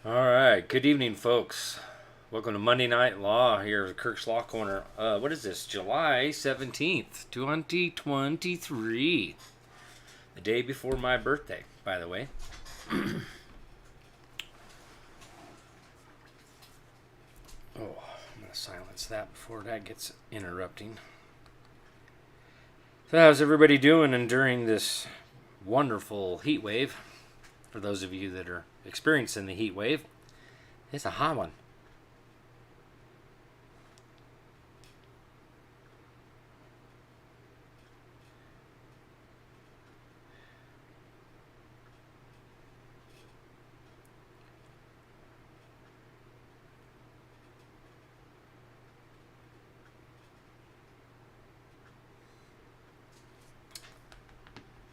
All right. Good evening, folks. Welcome to Monday Night Law here at Kirk's Law Corner. What is this? July 17th, 2023. The day before my birthday, by the way. Oh, I'm going to silence that before that gets interrupting. So, how's everybody doing during this wonderful heat wave? For those of you that are experiencing the heat wave, it's a hot one.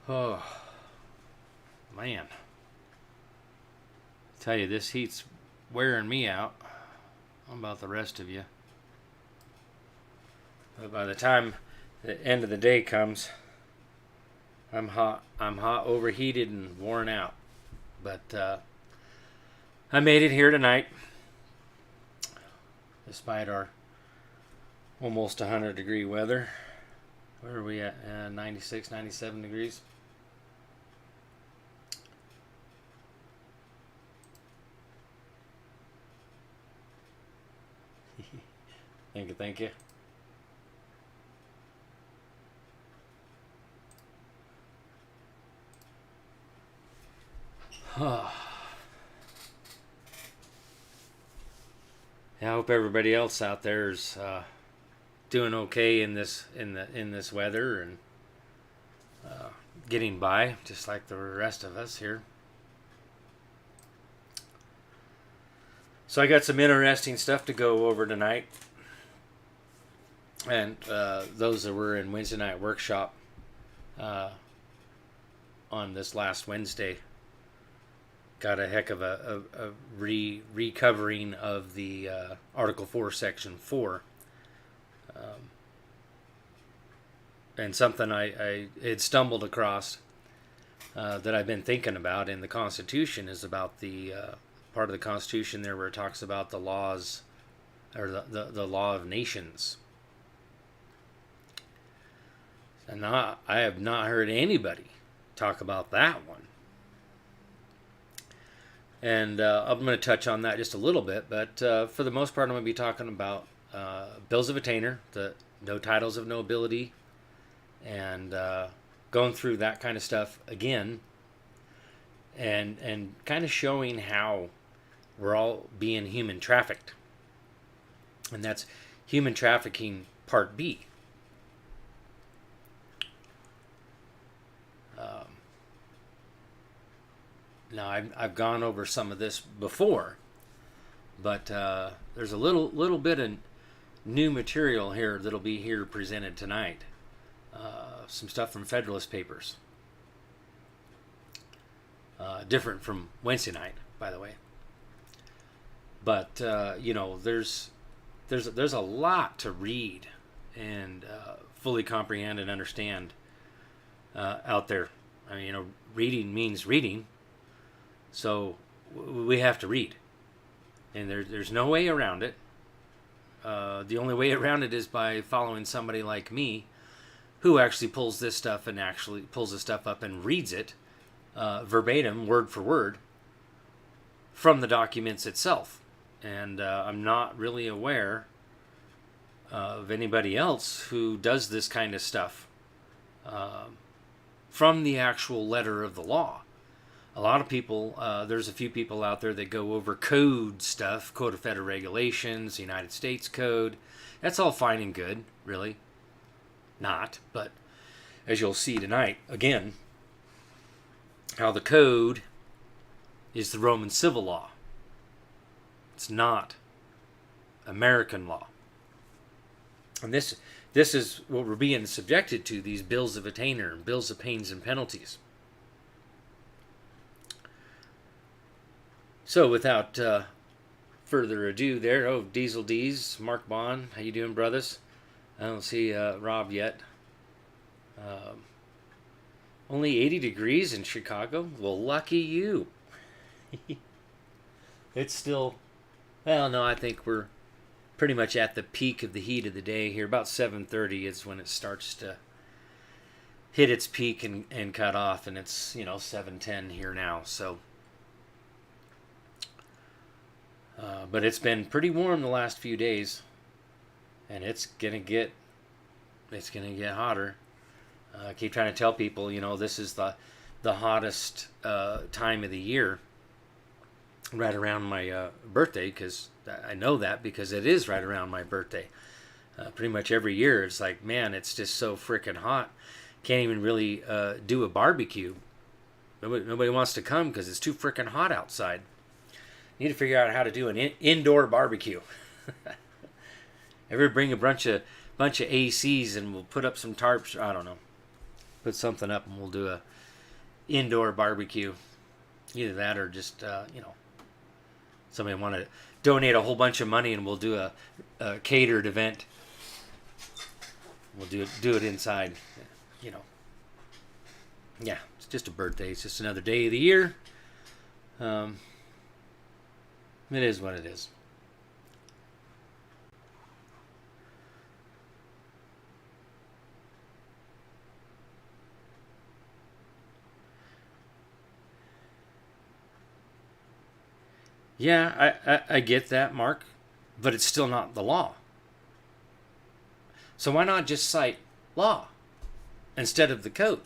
Oh, man. I tell you, this heat's wearing me out. How about the rest of you? But by the time the end of the day comes, I'm hot. I'm hot, overheated, and worn out. But I made it here tonight, despite our almost 100-degree weather. Where are we at? 96, 97 degrees. Thank you. Yeah, I hope everybody else out there is doing okay in this weather and getting by, just like the rest of us here. So I got some interesting stuff to go over tonight. And those that were in Wednesday night workshop on this last Wednesday got a heck of a recovering of the Article 4, Section 4. And something I had stumbled across that I've been thinking about in the Constitution is about the part of the Constitution there where it talks about the laws, or the law of nations. And I have not heard anybody talk about that one. And I'm going to touch on that just a little bit, but for the most part, I'm going to be talking about bills of attainder, the no titles of nobility, and going through that kind of stuff again, and kind of showing how we're all being human trafficked. And that's human trafficking part B. Now, I've gone over some of this before, but there's a little bit of new material here that'll be here presented tonight. Some stuff from Federalist papers, different from Wednesday night, by the way. But there's a lot to read and fully comprehend and understand out there. I mean, reading means reading. So we have to read, and there's no way around it. The only way around it is by following somebody like me, who actually pulls this stuff up and reads it verbatim, word for word, from the documents itself. And I'm not really aware of anybody else who does this kind of stuff from the actual letter of the law. A lot of people, there's a few people out there that go over code stuff, Code of Federal Regulations, United States Code. That's all fine and good, really. Not, but as you'll see tonight, again, how the code is the Roman civil law. It's not American law. And this is what we're being subjected to, these bills of attainder and bills of pains and penalties. So without further ado there, Diesel D's, Mark Bond, how you doing, brothers? I don't see Rob yet. Only 80 degrees in Chicago? Well, lucky you. It's still, well, no, I think we're pretty much at the peak of the heat of the day here. About 7:30 is when it starts to hit its peak and cut off, and it's 7:10 here now. So, but it's been pretty warm the last few days, and it's gonna get hotter. I keep trying to tell people, this is the hottest time of the year, right around my birthday, because I know that because it is right around my birthday. Pretty much every year, it's like, man, it's just so freaking hot. Can't even really do a barbecue. Nobody wants to come because it's too freaking hot outside. Need to figure out how to do an indoor barbecue. Ever bring a bunch of ACs and we'll put up some tarps. I don't know. Put something up and we'll do a indoor barbecue. Either that or just somebody want to donate a whole bunch of money and we'll do a catered event. We'll do it inside. Yeah, it's just a birthday. It's just another day of the year. It is what it is. Yeah, I get that, Mark, but it's still not the law. So why not just cite law instead of the code?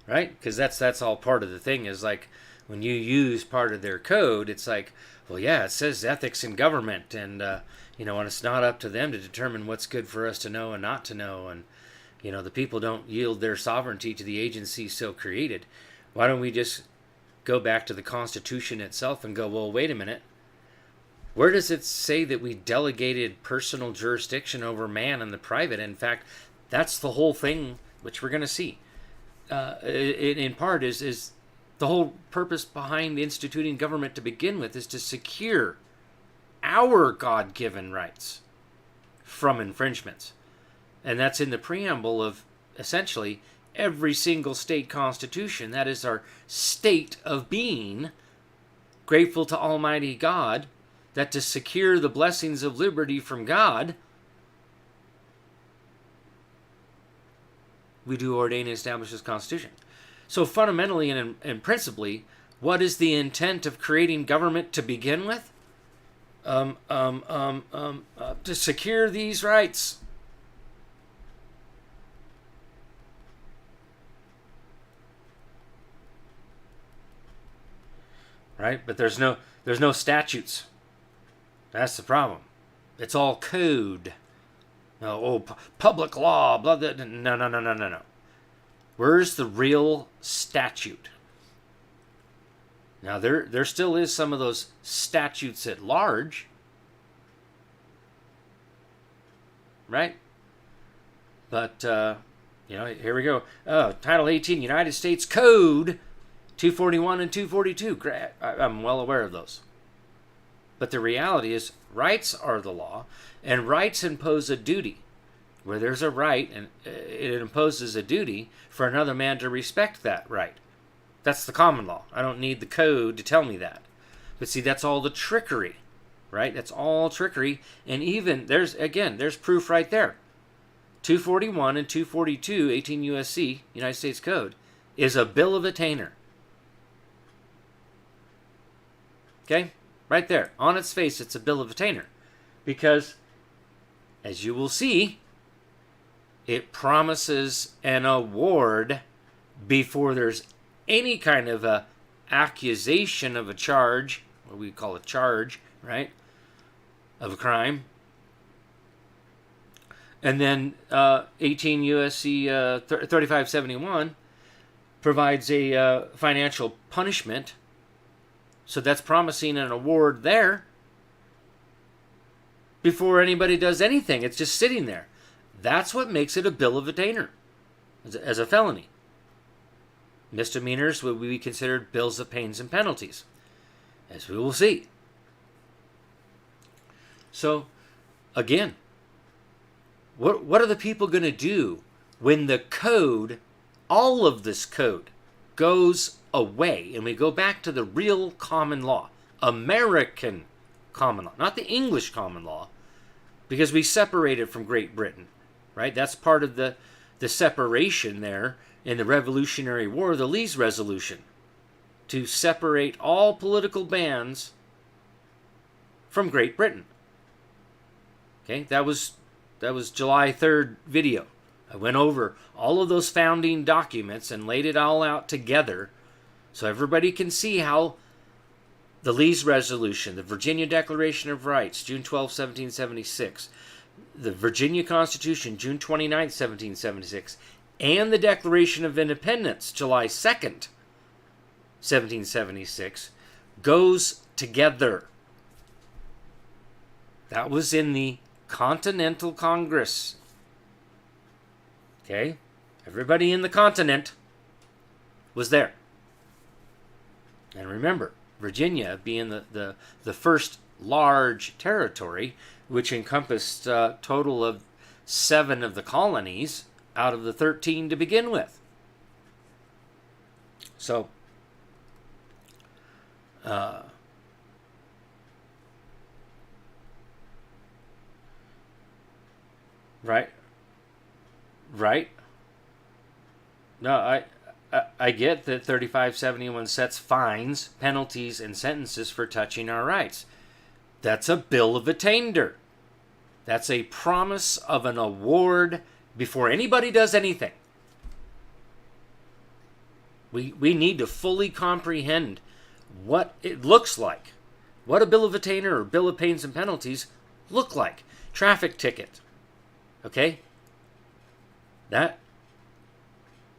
Right? Because that's all part of the thing, is like when you use part of their code, it's like, well, yeah, it says ethics in government, and and it's not up to them to determine what's good for us to know and not to know, and the people don't yield their sovereignty to the agency so created. Why don't we just go back to the Constitution itself and go, well, wait a minute. Where does it say that we delegated personal jurisdiction over man and the private? In fact, that's the whole thing, which we're going to see. In part, is the whole purpose behind instituting government to begin with is to secure our God-given rights from infringements. And that's in the preamble of essentially every single state constitution. That is our state of being, grateful to Almighty God, that to secure the blessings of liberty from God, we do ordain and establish this Constitution. So fundamentally and principally, what is the intent of creating government to begin with? To secure these rights. Right? But there's no statutes. That's the problem. It's all code. Public law, blah, blah, no. Where's the real statute? Now, there still is some of those statutes at large. Right? But, here we go. Title 18, United States Code, 241 and 242. I'm well aware of those. But the reality is, rights are the law, and rights impose a duty. Where there's a right, and it imposes a duty for another man to respect that right. That's the common law. I don't need the code to tell me that. But see, that's all the trickery, right? That's all trickery. And even, there's proof right there. 241 and 242, 18 U.S.C., United States Code, is a bill of attainder. Okay? Right there. On its face, it's a bill of attainder. Because, as you will see, it promises an award before there's any kind of a accusation of a charge, what we call a charge, right, of a crime. And then 18 U.S.C. 3571 provides a financial punishment. So that's promising an award there before anybody does anything. It's just sitting there. That's what makes it a bill of attainder as a felony. Misdemeanors would be considered bills of pains and penalties, as we will see. So, again, what are the people going to do when the code, all of this code, goes away and we go back to the real common law? American common law, not the English common law, because we separated from Great Britain, right? That's part of the separation there in the Revolutionary War, the Lee's Resolution, to separate all political bands from Great Britain. Okay, that was July 3rd video. I went over all of those founding documents and laid it all out together so everybody can see how the Lee's Resolution, the Virginia Declaration of Rights, June 12, 1776, the Virginia Constitution, June 29, 1776, and the Declaration of Independence, July 2nd, 1776, goes together. That was in the Continental Congress. Okay? Everybody in the continent was there. And remember, Virginia being the first large territory, which encompassed a total of 7 of the colonies out of the 13 to begin with. So, right. No, I get that 3571 sets fines, penalties, and sentences for touching our rights. That's a bill of attainder. That's a promise of an award before anybody does anything. We need to fully comprehend what it looks like. What a bill of attainder or bill of pains and penalties look like. Traffic ticket. Okay?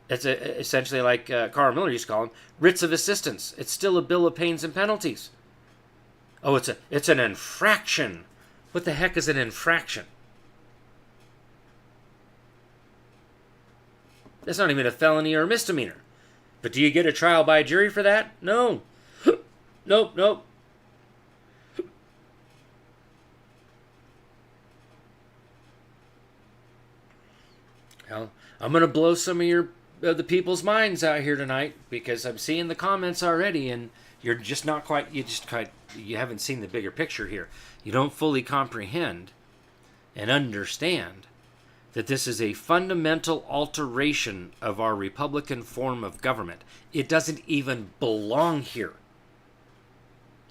It's essentially like Carl Miller used to call them, writs of assistance. It's still a bill of pains and penalties. Oh, it's an infraction. What the heck is an infraction? That's not even a felony or a misdemeanor. But do you get a trial by jury for that? No. Nope. Well, I'm going to blow some of the people's minds out here tonight because I'm seeing the comments already, and you're just not quite. You haven't seen the bigger picture here. You don't fully comprehend and understand that this is a fundamental alteration of our Republican form of government. It doesn't even belong here.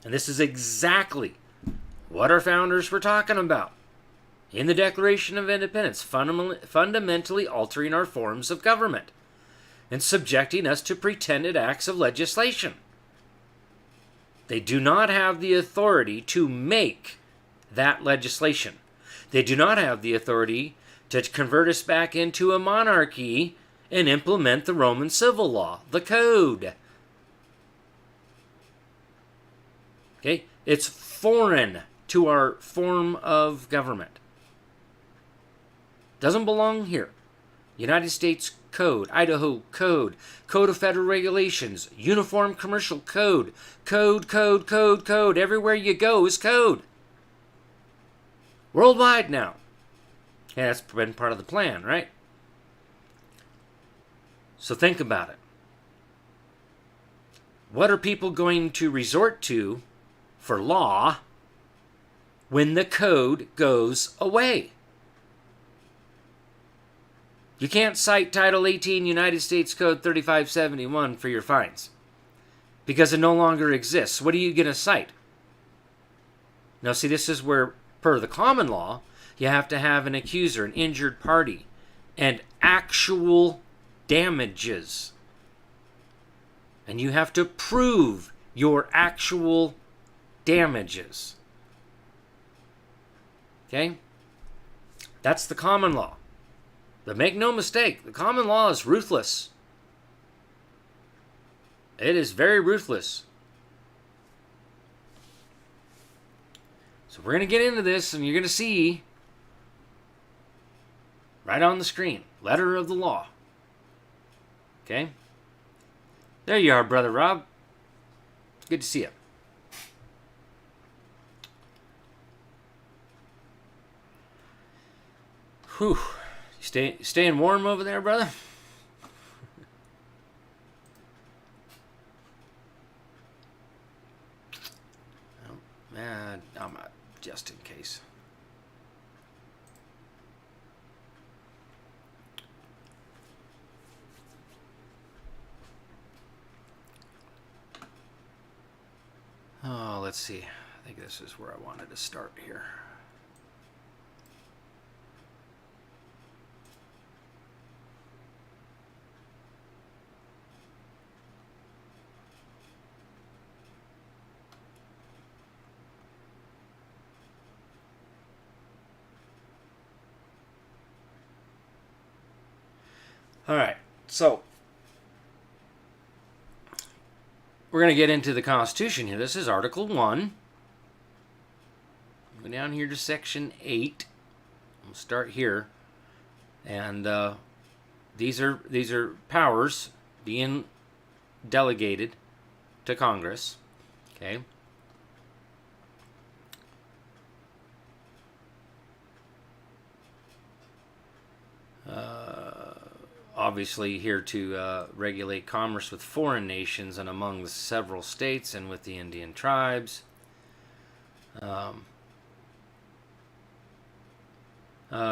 And this is exactly what our founders were talking about in the Declaration of Independence, fundamentally altering our forms of government and subjecting us to pretended acts of legislation. They do not have the authority to make that legislation. They do not have the authority to convert us back into a monarchy and implement the Roman civil law, the code. Okay? It's foreign to our form of government. Doesn't belong here. United States Code, Idaho Code, Code of Federal Regulations, Uniform Commercial Code, Code. Everywhere you go is code. Worldwide now. Yeah, that's been part of the plan, right? So think about it. What are people going to resort to for law when the code goes away? You can't cite Title 18 United States Code 3571 for your fines because it no longer exists. What are you going to cite? Now, see, this is where, per the common law, you have to have an accuser, an injured party, and actual damages. And you have to prove your actual damages. Okay? That's the common law. But make no mistake, the common law is ruthless. It is very ruthless. So we're going to get into this, and you're going to see right on the screen, letter of the law. Okay? There you are, Brother Rob. Good to see you. Whew. Staying warm over there, brother? I'm not, just in case. Oh, let's see. I think this is where I wanted to start here. All right, so we're going to get into the Constitution here. This is Article 1. Go down here to Section 8. We'll start here. And these are powers being delegated to Congress. Okay. Obviously here to regulate commerce with foreign nations and among the several states and with the Indian tribes. To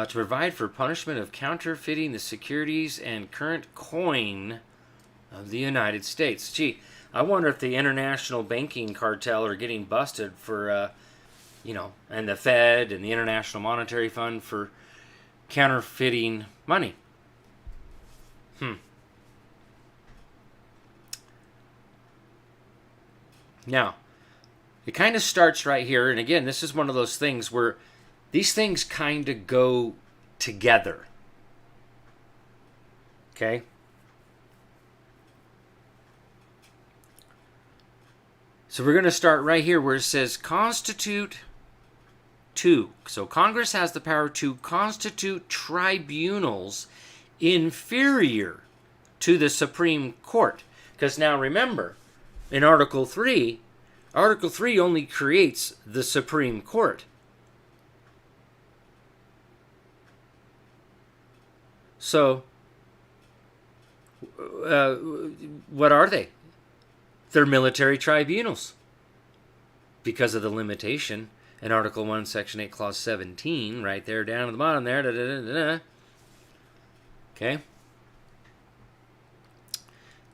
provide for punishment of counterfeiting the securities and current coin of the United States. Gee, I wonder if the international banking cartel are getting busted for, and the Fed and the International Monetary Fund for counterfeiting money. Now, it kind of starts right here, and again, this is one of those things where these things kind of go together. Okay? So we're going to start right here where it says constitute to. So Congress has the power to constitute tribunals inferior to the Supreme Court. Because now remember, in Article 3 only creates the Supreme Court. So, what are they? They're military tribunals. Because of the limitation in Article 1, Section 8, Clause 17, right there down at the bottom there. Okay?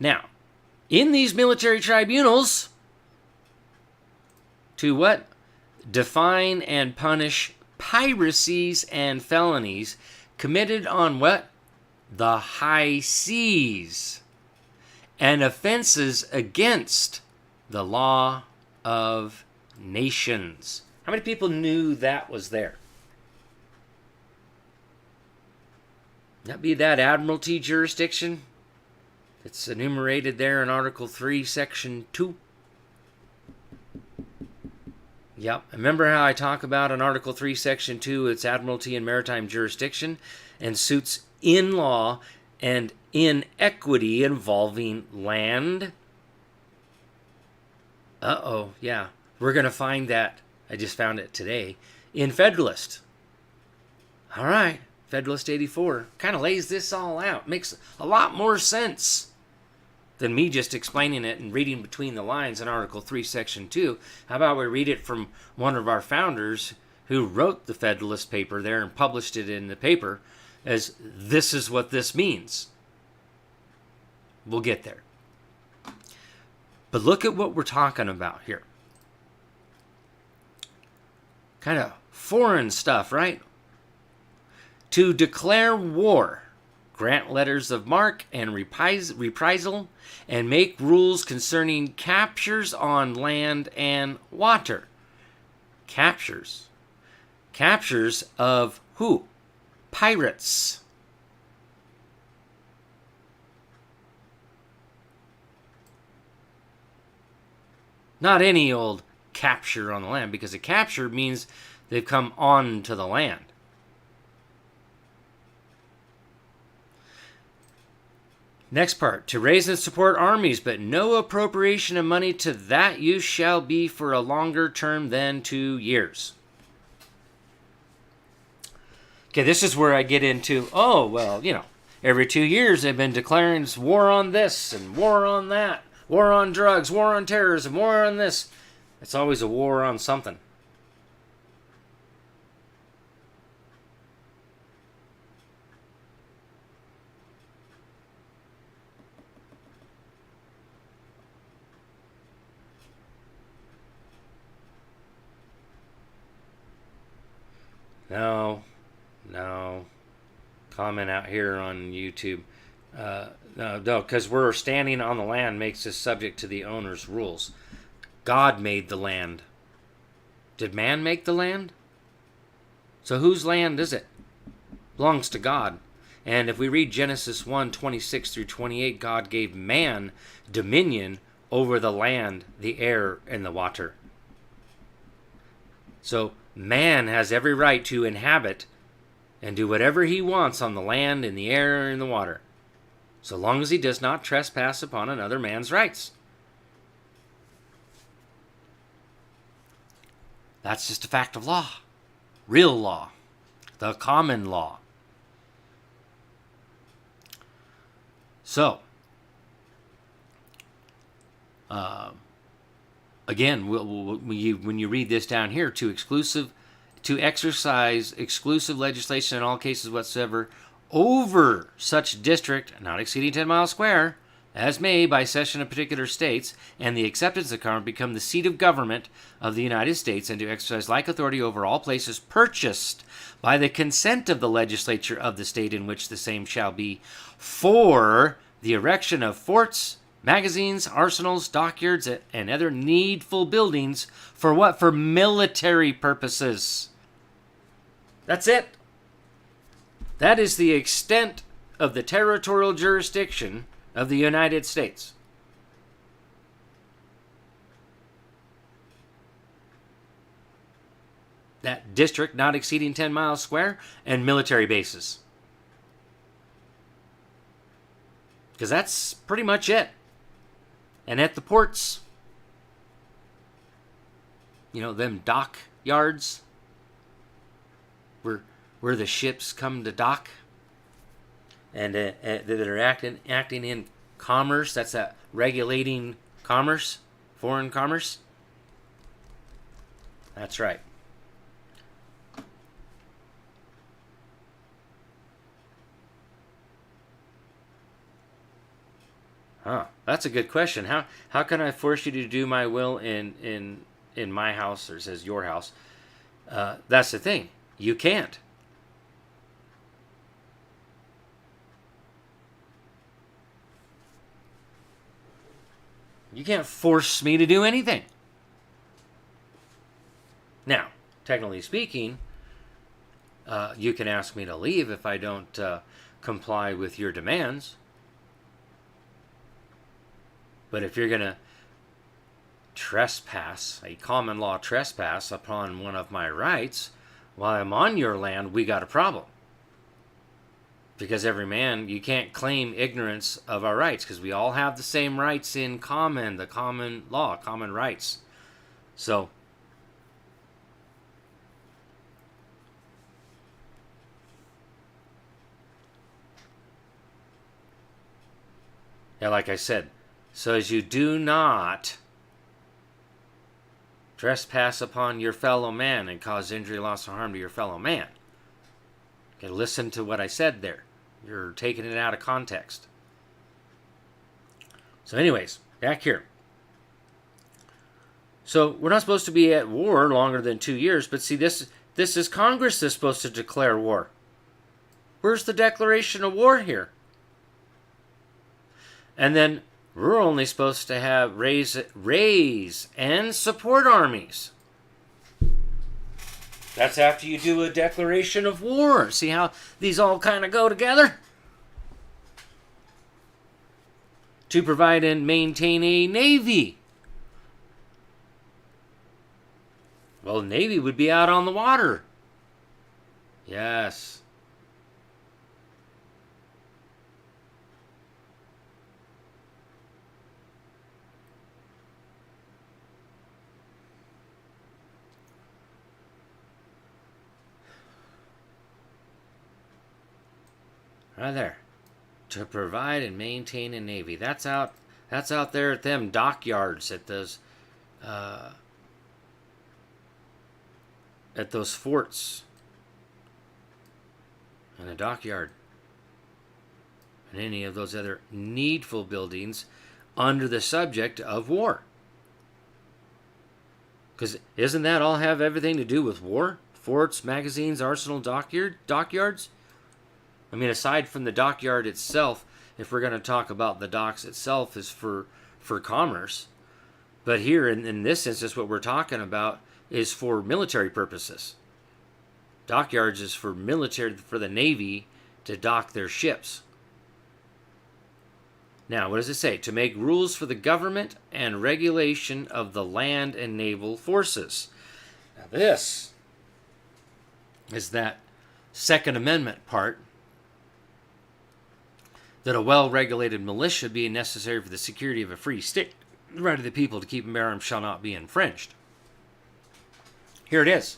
Now, in these military tribunals, to what? Define and punish piracies and felonies committed on what? The high seas, and offenses against the law of nations. How many people knew that was there? That be that admiralty jurisdiction? It's enumerated there in Article 3, Section 2. Yep. Remember how I talk about in Article 3, Section 2, it's admiralty and maritime jurisdiction and suits in law and in equity involving land? Yeah. We're going to find that, I just found it today, in Federalist. All right. Federalist 84 kind of lays this all out. Makes a lot more sense than me just explaining it and reading between the lines in Article 3, Section 2. How about we read it from one of our founders who wrote the Federalist paper there and published it in the paper as this is what this means. We'll get there. But look at what we're talking about here. Kind of foreign stuff, right? To declare war, grant letters of marque and reprisal, and make rules concerning captures on land and water. Captures. Captures of who? Pirates. Not any old capture on the land, because a capture means they've come onto the land. Next part, to raise and support armies, but no appropriation of money to that use shall be for a longer term than 2 years. Okay, this is where I get into, every 2 years they've been declaring war on this and war on that, war on drugs, war on terrorism, war on this. It's always a war on something. No, no. Comment out here on YouTube. No, because we're standing on the land makes us subject to the owner's rules. God made the land. Did man make the land? So whose land is it? Belongs to God. And if we read Genesis 1:26 through 28, God gave man dominion over the land, the air, and the water. So man has every right to inhabit and do whatever he wants on the land, in the air, and the water, so long as he does not trespass upon another man's rights. That's just a fact of law. Real law. The common law. So, again, when you read this down here, to exercise exclusive legislation in all cases whatsoever over such district, not exceeding 10 miles square, as may, by cession of particular states, and the acceptance of the current, become the seat of government of the United States, and to exercise like authority over all places purchased by the consent of the legislature of the state in which the same shall be, for the erection of forts, magazines, arsenals, dockyards, and other needful buildings. For what? For military purposes. That's it. That is the extent of the territorial jurisdiction of the United States. That district not exceeding 10 miles square, and military bases. Because that's pretty much it. And at the ports, them dock yards where the ships come to dock, and that are acting in commerce. That's that regulating commerce, foreign commerce. That's right. Huh. That's a good question. How can I force you to do my will in my house, or it says your house? That's the thing. You can't. You can't force me to do anything. Now, technically speaking, you can ask me to leave if I don't comply with your demands. But if you're going to trespass, a common law trespass upon one of my rights, while I'm on your land, we got a problem. Because every man, you can't claim ignorance of our rights, because we all have the same rights in common, the common law, common rights. So, yeah, like I said, so as you do not trespass upon your fellow man and cause injury, loss, or harm to your fellow man. Okay, listen to what I said there. You're taking it out of context. So anyways, back here. So we're not supposed to be at war longer than 2 years, but see, this is Congress that's supposed to declare war. Where's the declaration of war here? And then we're only supposed to have raise and support armies. That's after you do a declaration of war. See how these all kind of go together? To provide and maintain a navy. Well, the navy would be out on the water. Yes. Right there. To provide and maintain a navy. That's out there at them dockyards, at those at those forts and a dockyard and any of those other needful buildings under the subject of war. Because doesn't that all have everything to do with war? Forts, magazines, arsenal, dockyards? I mean, aside from the dockyard itself, if we're going to talk about the docks itself, is for commerce. But here, in this instance, what we're talking about is for military purposes. Dockyards is for the Navy to dock their ships. Now, what does it say? To make rules for the government and regulation of the land and naval forces. Now, this is that Second Amendment part, that a well-regulated militia being necessary for the security of a free state, the right of the people to keep and bear arms shall not be infringed. Here it is.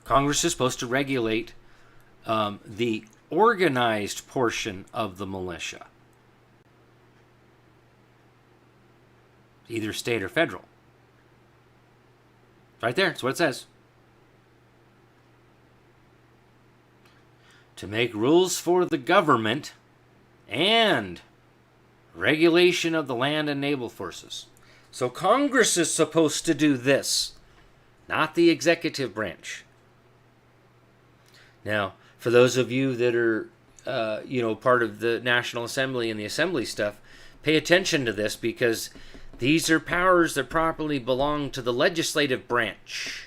Congress is supposed to regulate the organized portion of the militia, either state or federal. Right there, that's what it says. To make rules for the government and regulation of the land and naval forces. So Congress is supposed to do this, not the executive branch. Now, for those of you that are, part of the National Assembly and the Assembly stuff, pay attention to this, because these are powers that properly belong to the legislative branch.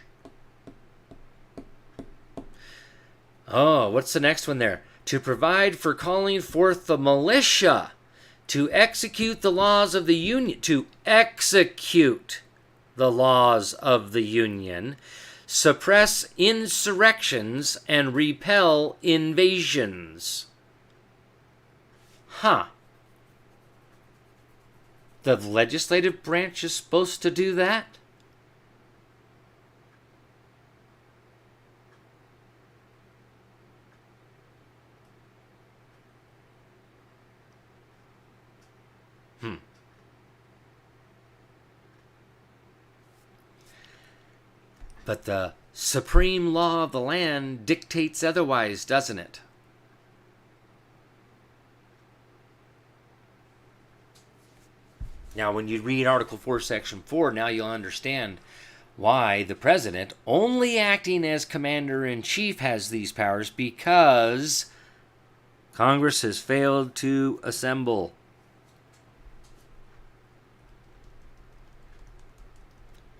Oh, what's the next one there? To provide for calling forth the militia to execute the laws of the Union. To execute the laws of the Union. Suppress insurrections and repel invasions. The legislative branch is supposed to do that? But the supreme law of the land dictates otherwise, doesn't it? Now, when you read Article 4, Section 4, now you'll understand why the president, only acting as commander-in-chief, has these powers, because Congress has failed to assemble.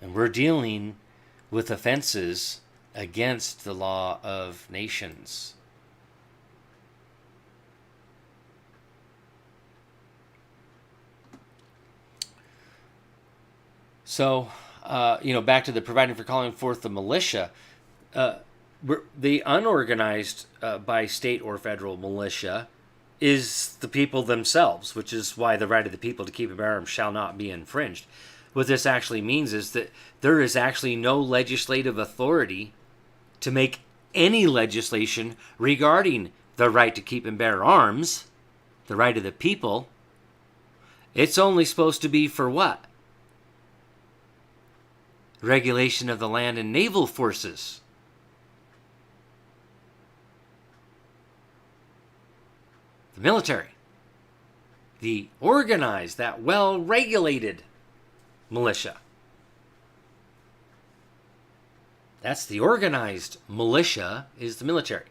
And we're dealing with offenses against the law of nations. So, back to the providing for calling forth the militia. The unorganized by state or federal militia is the people themselves, which is why the right of the people to keep and bear arms shall not be infringed. What this actually means is that there is actually no legislative authority to make any legislation regarding the right to keep and bear arms, the right of the people. It's only supposed to be for what? Regulation of the land and naval forces. The military. The organized, that well-regulated militia. That's the organized militia, is the military.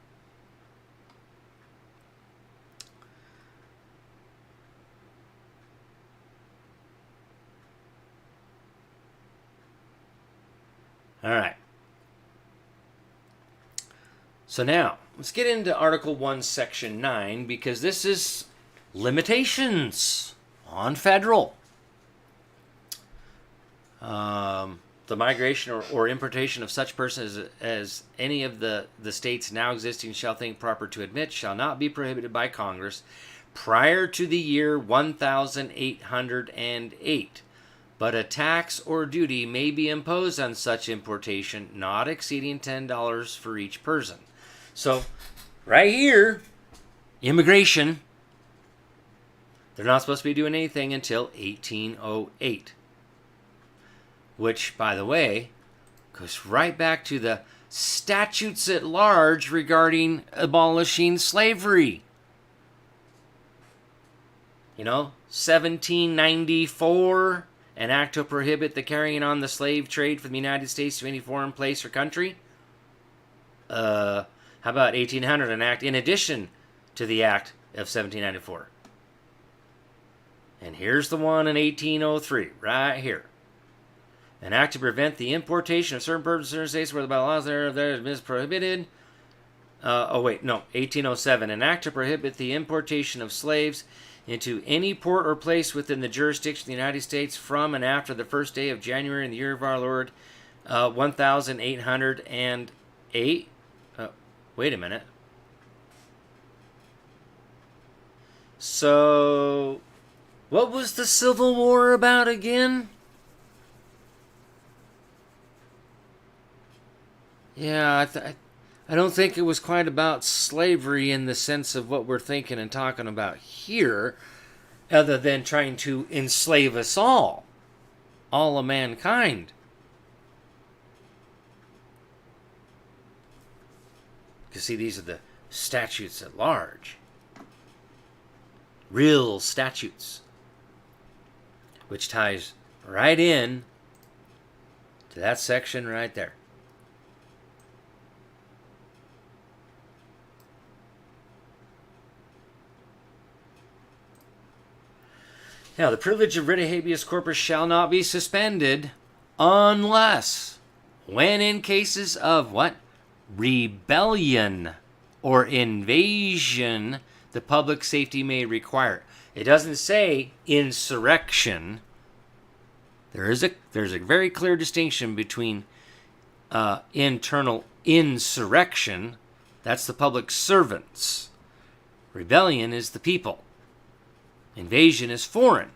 All right. So now, let's get into Article 1, Section 9, because this is limitations on federal. The migration or importation of such persons as any of the states now existing shall think proper to admit shall not be prohibited by Congress prior to the year 1808, but a tax or duty may be imposed on such importation not exceeding $10 for each person. So, right here, immigration, they're not supposed to be doing anything until 1808. Which, by the way, Goes right back to the statutes at large regarding abolishing slavery. 1794, an act to prohibit the carrying on the slave trade from the United States to any foreign place or country. How about 1800, an act in addition to the act of 1794. And here's the one in 1803, right here. An act to prevent the importation of certain persons in certain states where the bylaws there is prohibited. 1807. An act to prohibit the importation of slaves into any port or place within the jurisdiction of the United States from and after the first day of January in the year of our Lord, 1808. Wait a minute. So, what was the Civil War about again? Yeah, I don't think it was quite about slavery in the sense of what we're thinking and talking about here, other than trying to enslave us all of mankind. Because see, these are the statutes at large. Real statutes. Which ties right in to that section right there. Now, the privilege of writ of habeas corpus shall not be suspended unless, when in cases of what? Rebellion or invasion, the public safety may require. It doesn't say insurrection. There's a very clear distinction between internal insurrection, that's the public servants. Rebellion is the people. Invasion is foreign.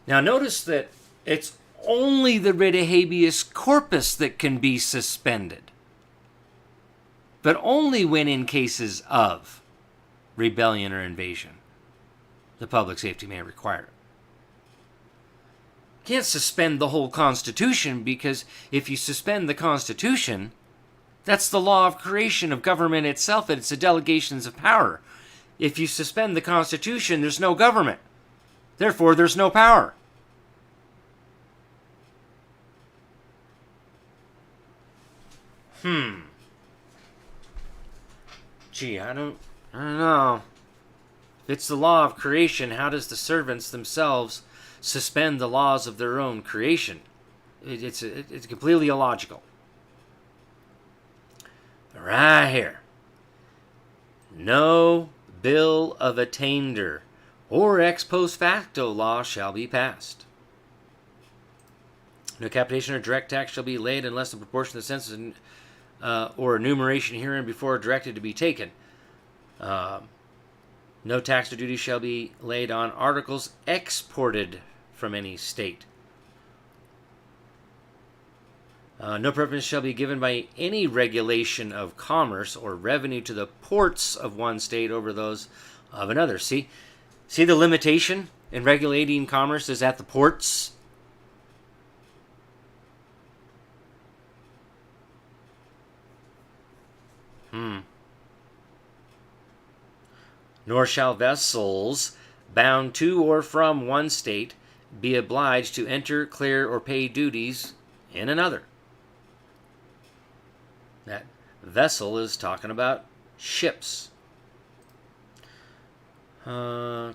Now notice that it's only the writ of habeas corpus that can be suspended, but only when in cases of rebellion or invasion the public safety may require it. You can't suspend the whole Constitution, because if you suspend the Constitution, that's the law of creation of government itself, and it's the delegations of power. If you suspend the Constitution, there's no government. Therefore, there's no power. Gee, I don't know. If it's the law of creation, how does the servants themselves suspend the laws of their own creation? It's completely illogical. Right here. No bill of attainder or ex post facto law shall be passed. No capitation or direct tax shall be laid unless the proportion of the census or enumeration herein before directed to be taken. No tax or duty shall be laid on articles exported from any state. No preference shall be given by any regulation of commerce or revenue to the ports of one state over those of another. See the limitation in regulating commerce is at the ports? Nor shall vessels bound to or from one state be obliged to enter, clear, or pay duties in another. That vessel is talking about ships. Oh,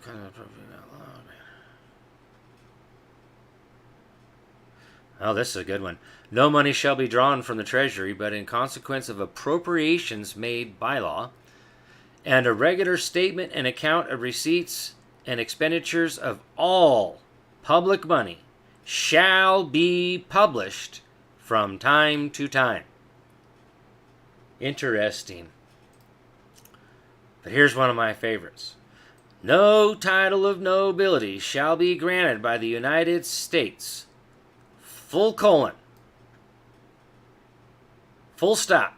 this is a good one. No money shall be drawn from the treasury, but in consequence of appropriations made by law, and a regular statement and account of receipts and expenditures of all public money shall be published from time to time. Interesting. But here's one of my favorites. No title of nobility shall be granted by the United States. Full colon. Full stop.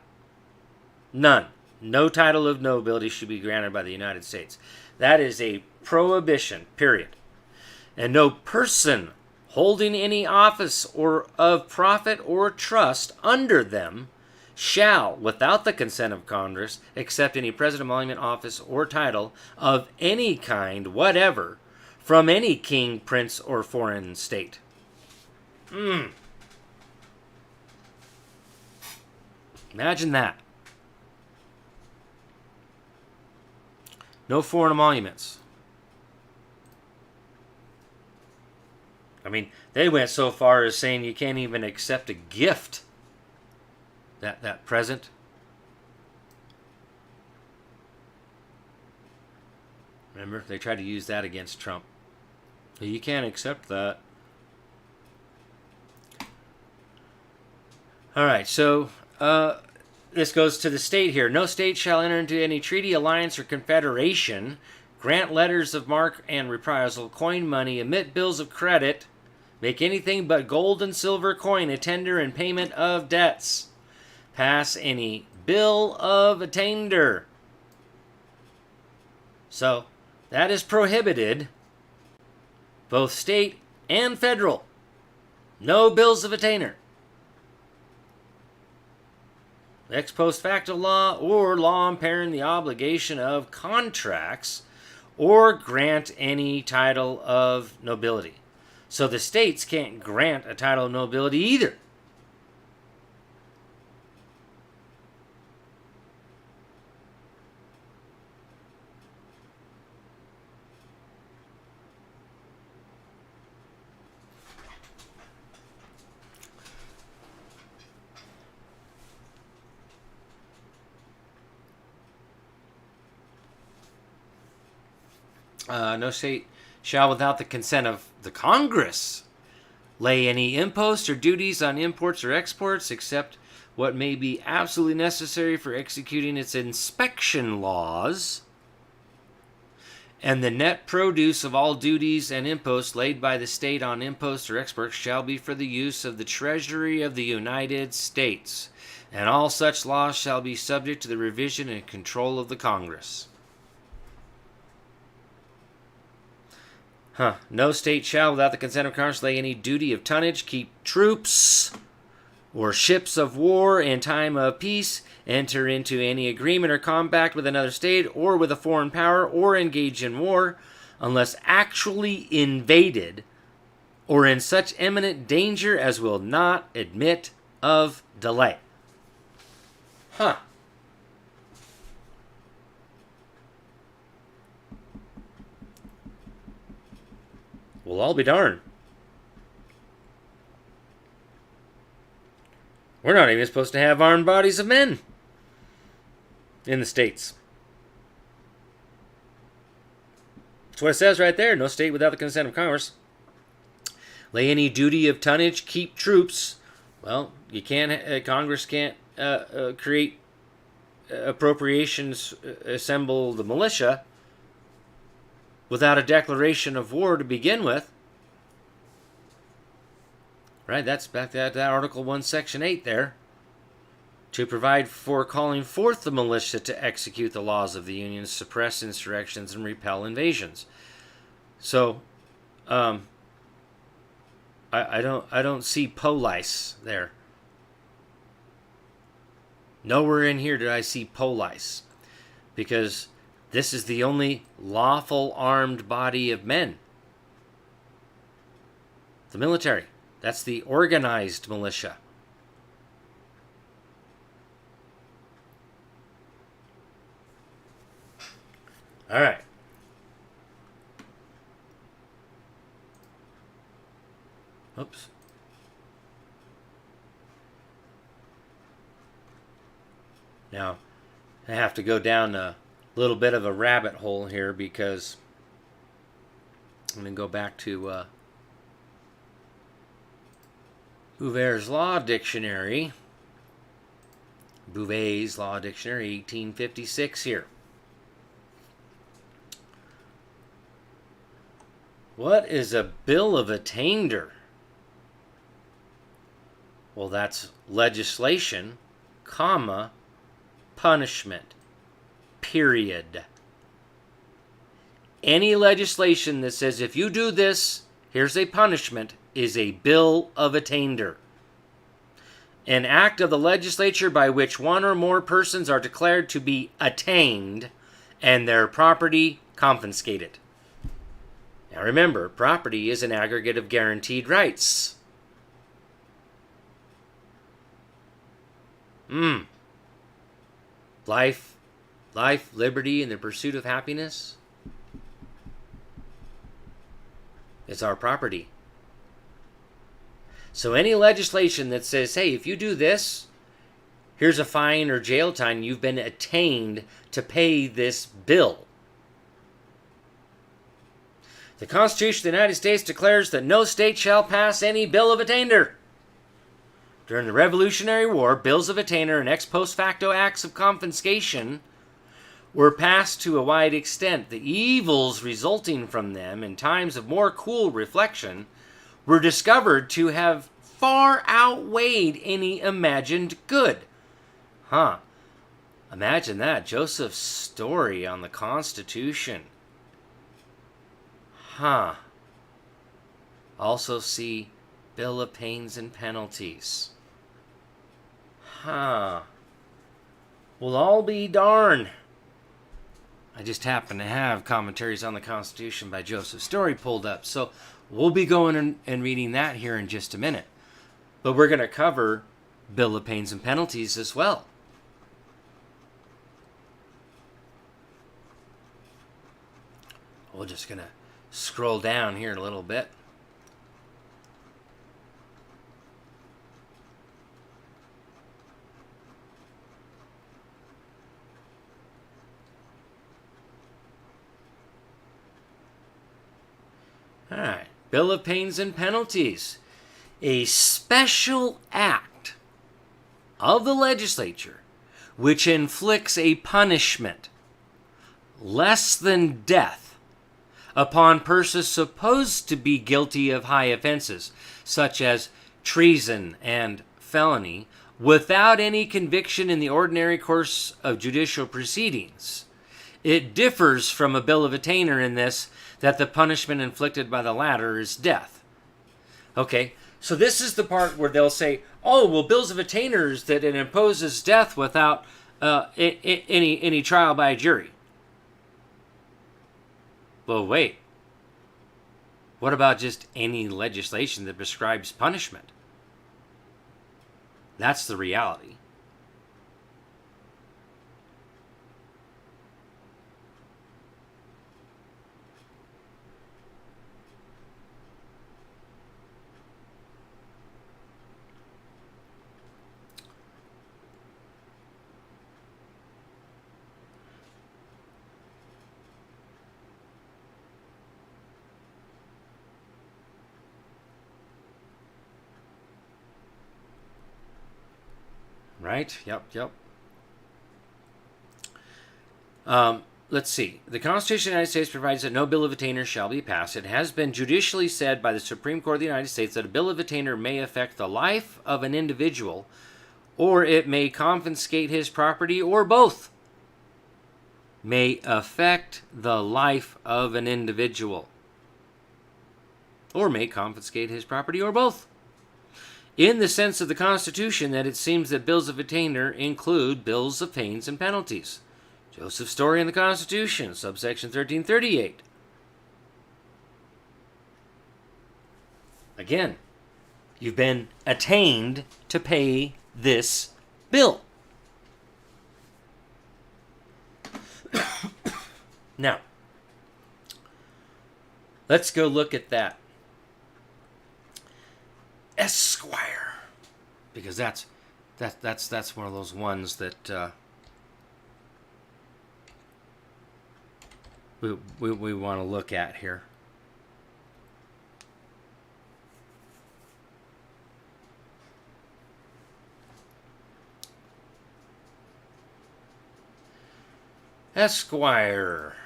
None. No title of nobility should be granted by the United States. That is a prohibition, period. And no person holding any office or of profit or trust under them shall, without the consent of Congress, accept any present emolument, office, or title of any kind whatever from any king, prince, or foreign state. Imagine that. No foreign emoluments. I mean, they went so far as saying you can't even accept a gift. That present. Remember, they tried to use that against Trump. You can't accept that. All right, so this goes to the state here. No state shall enter into any treaty, alliance, or confederation, grant letters of marque and reprisal, coin money, emit bills of credit, make anything but gold and silver coin attainder in payment of debts, pass any bill of attainder. So, that is prohibited, both state and federal. No bills of attainder. Ex post facto law or law impairing the obligation of contracts or grant any title of nobility. So the states can't grant a title of nobility either. No state shall, without the consent of the Congress, lay any impost or duties on imports or exports except what may be absolutely necessary for executing its inspection laws, and the net produce of all duties and imposts laid by the state on imposts or exports shall be for the use of the Treasury of the United States, and all such laws shall be subject to the revision and control of the Congress. No state shall, without the consent of Congress, lay any duty of tonnage, keep troops or ships of war in time of peace, enter into any agreement or compact with another state or with a foreign power, or engage in war, unless actually invaded or in such imminent danger as will not admit of delay. Well, I'll be darned. We're not even supposed to have armed bodies of men in the states. That's what it says right there. No state without the consent of Congress lay any duty of tonnage, keep troops. Well, you can't. Congress can't create appropriations, assemble the militia without a declaration of war to begin with. Right, that's back to that Article 1, Section 8 there. To provide for calling forth the militia to execute the laws of the Union, suppress insurrections, and repel invasions. So, I don't see police there. Nowhere in here did I see police, because this is the only lawful armed body of men. The military. That's the organized militia. All right. Oops. Now, I have to go down a little bit of a rabbit hole here, because I'm going to go back to Bouvet's Law Dictionary. Bouvet's Law Dictionary, 1856 here. What is a bill of attainder? Well, that's legislation, comma, punishment, period. Any legislation that says if you do this, here's a punishment, is a bill of attainder, an act of the legislature by which one or more persons are declared to be attainted and their property confiscated. Now remember, property is an aggregate of guaranteed rights. Life, liberty, and the pursuit of happiness is our property. So any legislation that says, hey, if you do this, here's a fine or jail time, you've been attainted to pay this bill. The Constitution of the United States declares that no state shall pass any bill of attainder. During the Revolutionary War, bills of attainder and ex post facto acts of confiscation were passed to a wide extent. The evils resulting from them in times of more cool reflection were discovered to have far outweighed any imagined good. Imagine that. Joseph's story on the Constitution. Also see Bill of Pains and Penalties. Well, I'll be darned. I just happen to have Commentaries on the Constitution by Joseph Story pulled up, so we'll be going and reading that here in just a minute. But we're going to cover Bill of Pains and Penalties as well. We're just going to scroll down here a little bit. All right, Bill of Pains and Penalties. A special act of the legislature which inflicts a punishment less than death upon persons supposed to be guilty of high offenses, such as treason and felony, without any conviction in the ordinary course of judicial proceedings. It differs from a bill of attainder in this, that the punishment inflicted by the latter is death. Okay, so this is the part where they'll say, oh, well, bills of attainders that it imposes death without any trial by a jury. Well, wait. What about just any legislation that prescribes punishment? That's the reality. Right? Yep. Let's see. The Constitution of the United States provides that no bill of attainder shall be passed. It has been judicially said by the Supreme Court of the United States that a bill of attainder may affect the life of an individual, or it may confiscate his property, or both. May affect the life of an individual, or may confiscate his property, or both. In the sense of the Constitution, that it seems that bills of attainder include bills of pains and penalties. Joseph's Story in the Constitution, subsection 1338. Again, you've been attainted to pay this bill. Now, let's go look at that Esquire, because that's one of those ones that we want to look at here. Esquire,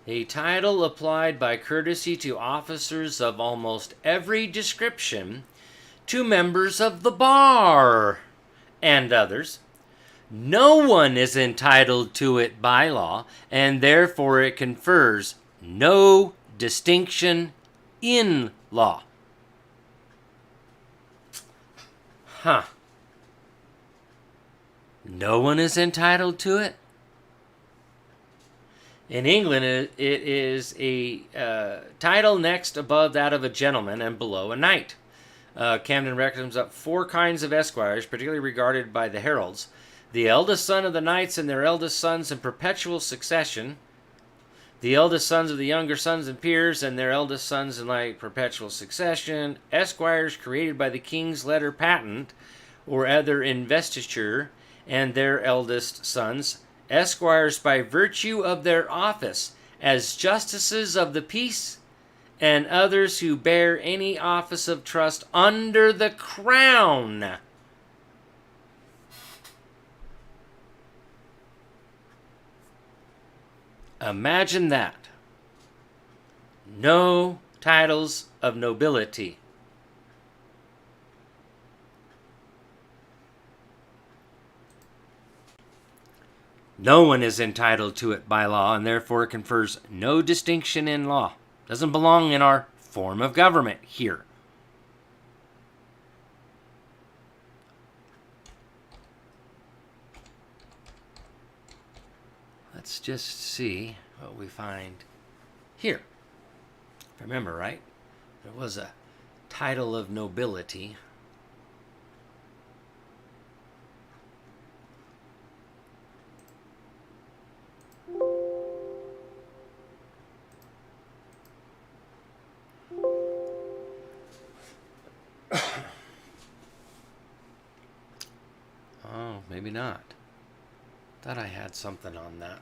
a title applied by courtesy to officers of almost every description, to members of the bar and others. No one is entitled to it by law, and therefore it confers no distinction in law. Huh. No one is entitled to it? In England, it is a title next above that of a gentleman and below a knight. Camden reckons up 4 kinds of esquires, particularly regarded by the heralds. The eldest son of the knights and their eldest sons in perpetual succession. The eldest sons of the younger sons and peers and their eldest sons in like perpetual succession. Esquires created by the king's letter patent or other investiture and their eldest sons. Esquires by virtue of their office as justices of the peace, and others who bear any office of trust under the crown. Imagine that. No titles of nobility. No one is entitled to it by law, and therefore confers no distinction in law. Doesn't belong in our form of government here. Let's just see what we find here. If I remember right, there was a title of nobility. Oh, maybe not. Thought I had something on that.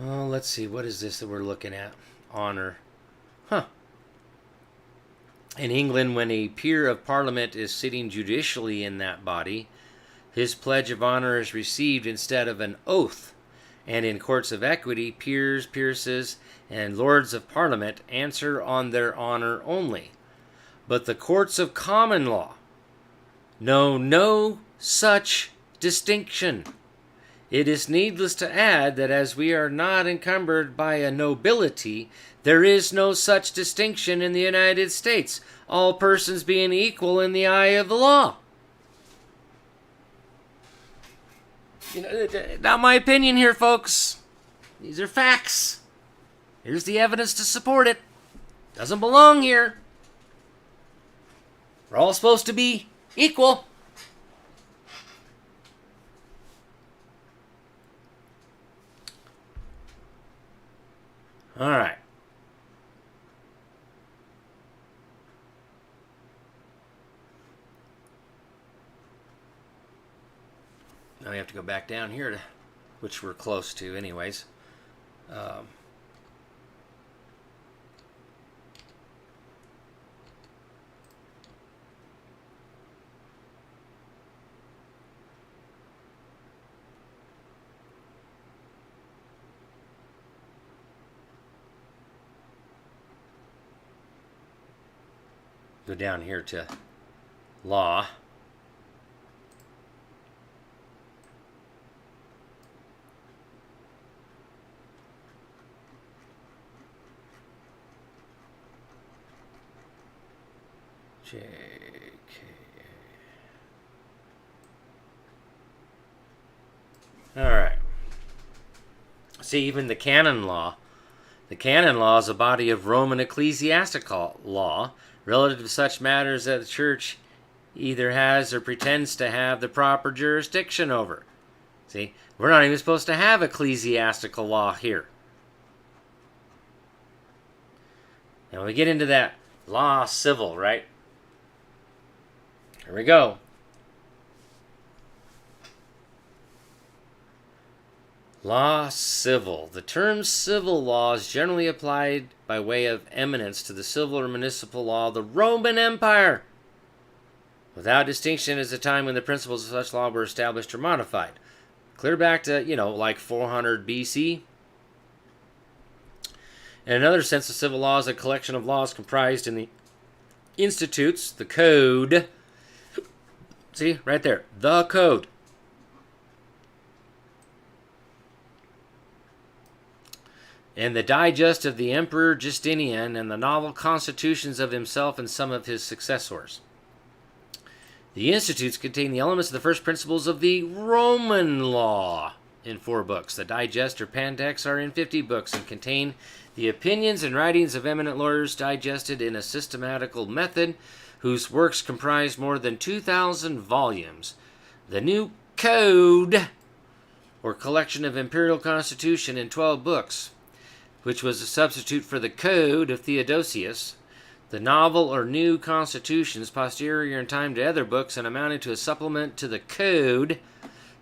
Oh, let's see. What is this that we're looking at? Honor. Huh. In England, when a peer of Parliament is sitting judicially in that body, his pledge of honor is received instead of an oath. And in courts of equity, peers, peeresses, and lords of Parliament answer on their honor only. But the courts of common law know no such distinction. It is needless to add that as we are not encumbered by a nobility, there is no such distinction in the United States, all persons being equal in the eye of the law. Not my opinion here, folks. These are facts. Here's the evidence to support it. Doesn't belong here. We're all supposed to be equal. All right. Now we have to go back down here, to, which we're close to anyways. Go down here to law. JK. All right. See, even the canon law. The canon law is a body of Roman ecclesiastical law relative to such matters that the church either has or pretends to have the proper jurisdiction over. See, we're not even supposed to have ecclesiastical law here. Now when we get into that law civil, right? Here we go. Law civil. The term civil law is generally applied by way of eminence to the civil or municipal law of the Roman Empire. Without distinction is the time when the principles of such law were established or modified. Clear back to, like 400 BC. In another sense, the civil law is a collection of laws comprised in the institutes the code. See, right there, the code. And the digest of the Emperor Justinian and the novel constitutions of himself and some of his successors. The institutes contain the elements of the first principles of the Roman law in 4 books. The digest or Pandex are in 50 books and contain the opinions and writings of eminent lawyers digested in a systematical method whose works comprise more than 2,000 volumes. The new code, or collection of imperial constitution in 12 books, which was a substitute for the Code of Theodosius, the novel or new constitutions posterior in time to other books and amounting to a supplement to the Code,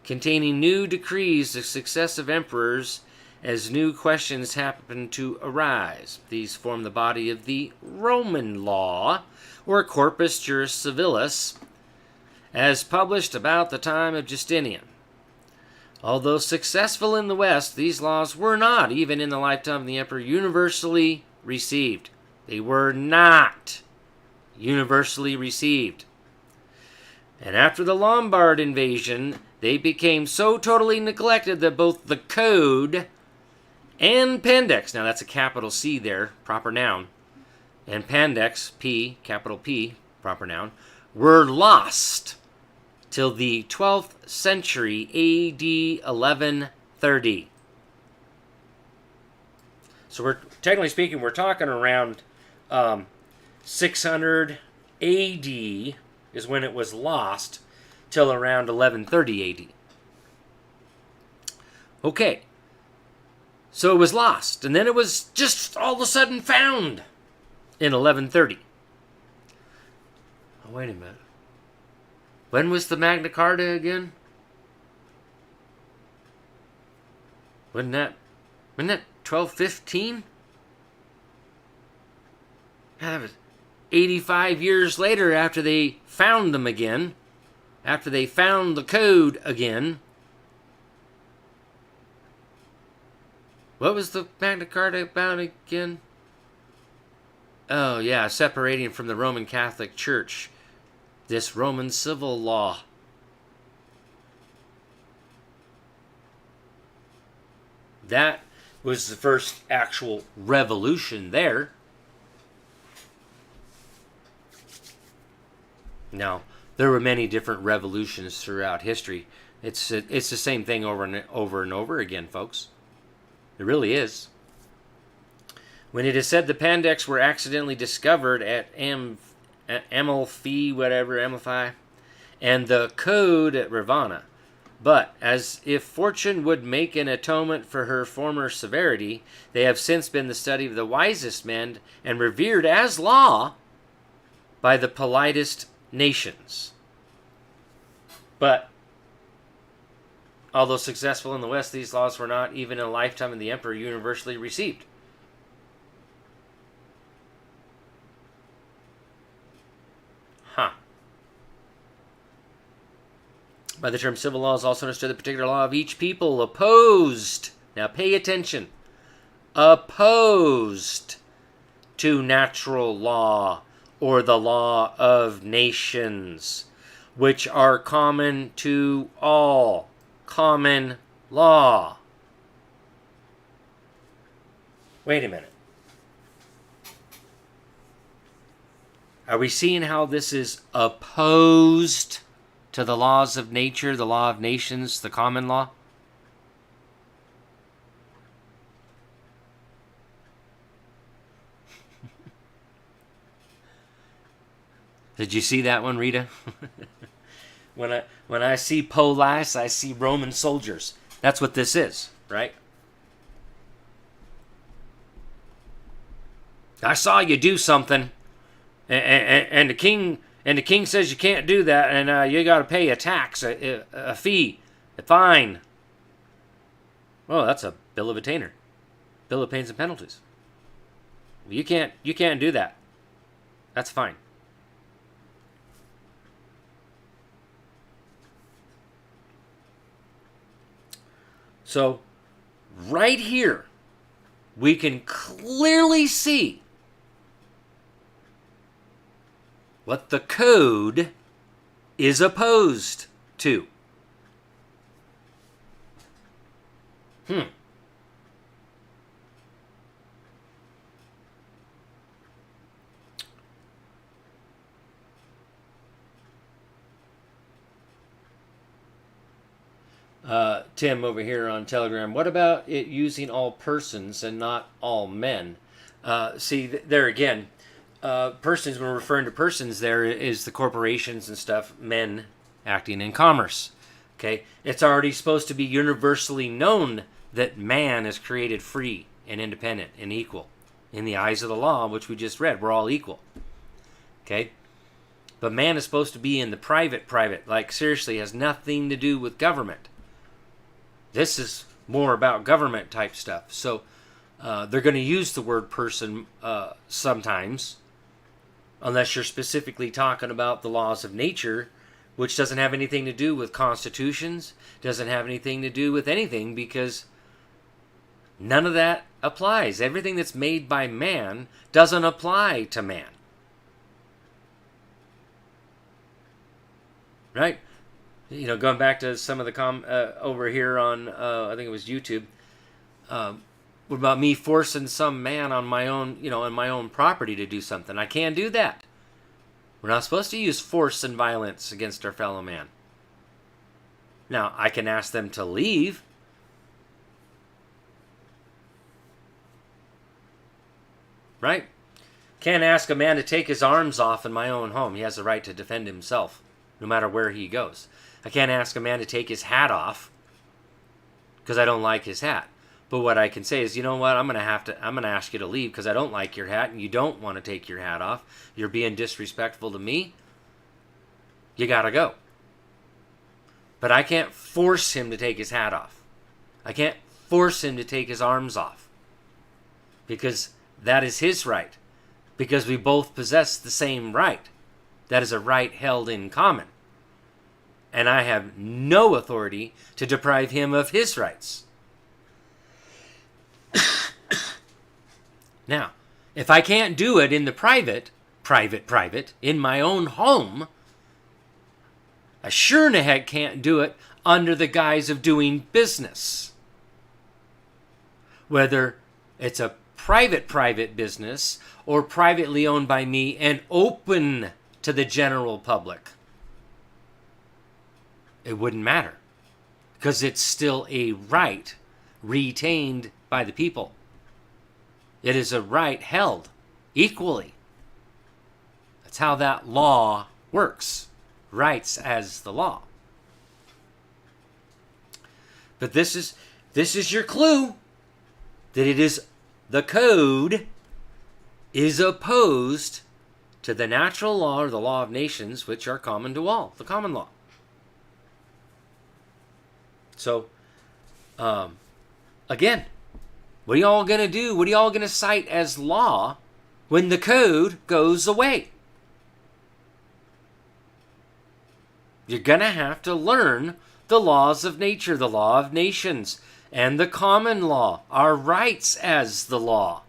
containing new decrees of successive emperors as new questions happen to arise. These form the body of the Roman law, or corpus juris civilis, as published about the time of Justinian. Although successful in the West, these laws were not, even in the lifetime of the emperor, universally received. They were not universally received. And after the Lombard invasion, they became so totally neglected that both the Code and Pandex, now that's a capital C there, proper noun, and Pandex, P, capital P, proper noun, were lost till the 12th century AD 1130. So we're, technically speaking, we're talking around 600 AD is when it was lost till around 1130 AD. Okay, so it was lost, and then it was just all of a sudden found in 1130. Oh, wait a minute. When was the Magna Carta again? Wasn't that 1215? Yeah, that was 85 years later after they found them again. After they found the code again. What was the Magna Carta about again? Oh, yeah, separating from the Roman Catholic Church. This Roman civil law. That was the first actual revolution there. Now, there were many different revolutions throughout history. It's the same thing over and over again, folks. It really is. When it is said the Pandex were accidentally discovered at Amalfi, and the Code at Ravenna, but as if fortune would make an atonement for her former severity, they have since been the study of the wisest men and revered as law by the politest nations. But although successful in the West, these laws were not, even in a lifetime of the emperor, universally received. By the term civil law is also understood the particular law of each people opposed, now pay attention, opposed to natural law or the law of nations, which are common to all, common law. Wait a minute. Are we seeing how this is opposed to the laws of nature, the law of nations, the common law? Did you see that one, Rita? When I see police, I see Roman soldiers. That's what this is, right? I saw you do something, and the king says you can't do that, and you got to pay a tax, a fee, a fine. Well, that's a bill of attainder, bill of pains and penalties. You can't do that. That's fine. So, right here, we can clearly see what the code is opposed to. Tim over here on Telegram, what about it using all persons and not all men? See, there again, persons, when we're referring to persons, there is the corporations and stuff, men acting in commerce. Okay, it's already supposed to be universally known that man is created free and independent and equal. In the eyes of the law, which we just read, we're all equal. Okay? But man is supposed to be in the private, like seriously, has nothing to do with government. This is more about government type stuff. So they're going to use the word person sometimes, unless you're specifically talking about the laws of nature, which doesn't have anything to do with constitutions, doesn't have anything to do with anything, because none of that applies. Everything that's made by man doesn't apply to man. Right? You know, going back to some of the over here on, I think it was YouTube, what about me forcing some man on my own, on my own property to do something? I can't do that. We're not supposed to use force and violence against our fellow man. Now, I can ask them to leave. Right? Can't ask a man to take his arms off in my own home. He has the right to defend himself, no matter where he goes. I can't ask a man to take his hat off because I don't like his hat. But what I can say is, you know what, I'm going to ask you to leave because I don't like your hat and you don't want to take your hat off. You're being disrespectful to me. You got to go. But I can't force him to take his hat off. I can't force him to take his arms off because that is his right. Because we both possess the same right. That is a right held in common. And I have no authority to deprive him of his rights. Now, if I can't do it in the private, in my own home, I sure in the heck can't do it under the guise of doing business. Whether it's a private business or privately owned by me and open to the general public. It wouldn't matter because it's still a right retained by the people. It is a right held equally. That's how that law works. Rights as the law. But this is your clue that it is the code is opposed to the natural law or the law of nations, which are common to all, the common law. So, again, what are y'all going to do? What are y'all going to cite as law when the code goes away? You're going to have to learn the laws of nature, the law of nations, and the common law, our rights as the law.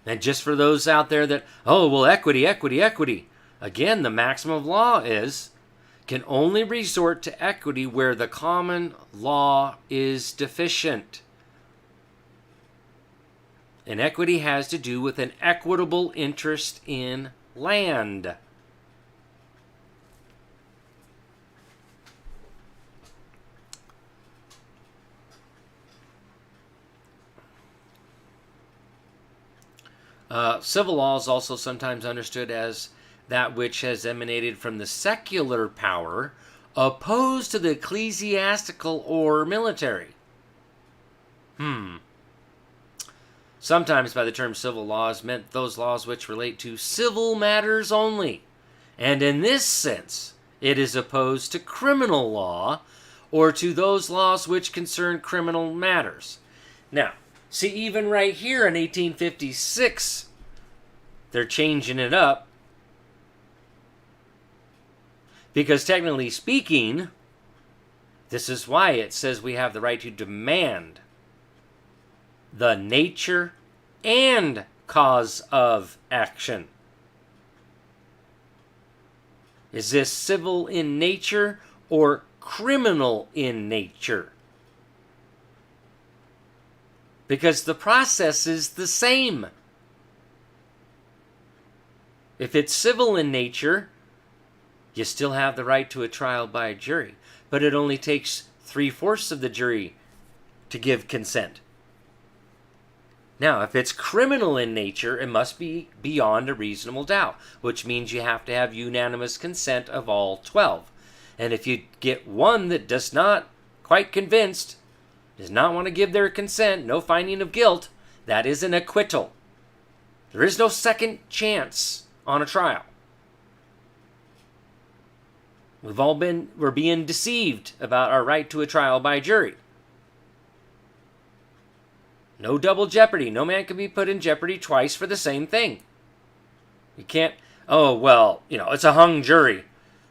And just for those out there that, equity. Again, the maximum of law can only resort to equity where the common law is deficient. And equity has to do with an equitable interest in land. Civil law is also sometimes understood as that which has emanated from the secular power opposed to the ecclesiastical or military. Sometimes by the term civil laws meant those laws which relate to civil matters only. And in this sense, it is opposed to criminal law or to those laws which concern criminal matters. Now, see, even right here in 1856, they're changing it up. Because technically speaking, this is why it says we have the right to demand the nature and cause of action. Is this civil in nature or criminal in nature? Because the process is the same. If it's civil in nature, you still have the right to a trial by a jury, but it only takes 3/4 of the jury to give consent. Now, if it's criminal in nature, it must be beyond a reasonable doubt, which means you have to have unanimous consent of all 12. And if you get one that does not, quite convinced, does not want to give their consent, no finding of guilt, that is an acquittal. There is no second chance on a trial. We're being deceived about our right to a trial by jury. No double jeopardy. No man can be put in jeopardy twice for the same thing. You can't, it's a hung jury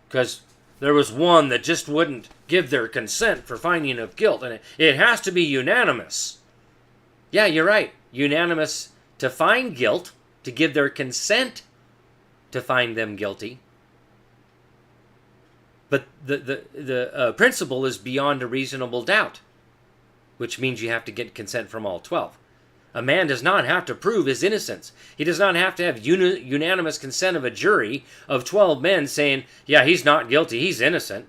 because there was one that just wouldn't give their consent for finding of guilt, and it has to be unanimous. Yeah, you're right. Unanimous to find guilt, to give their consent to find them guilty. But the principle is beyond a reasonable doubt, which means you have to get consent from all 12. A man does not have to prove his innocence. He does not have to have unanimous consent of a jury of 12 men saying, yeah, he's not guilty, he's innocent.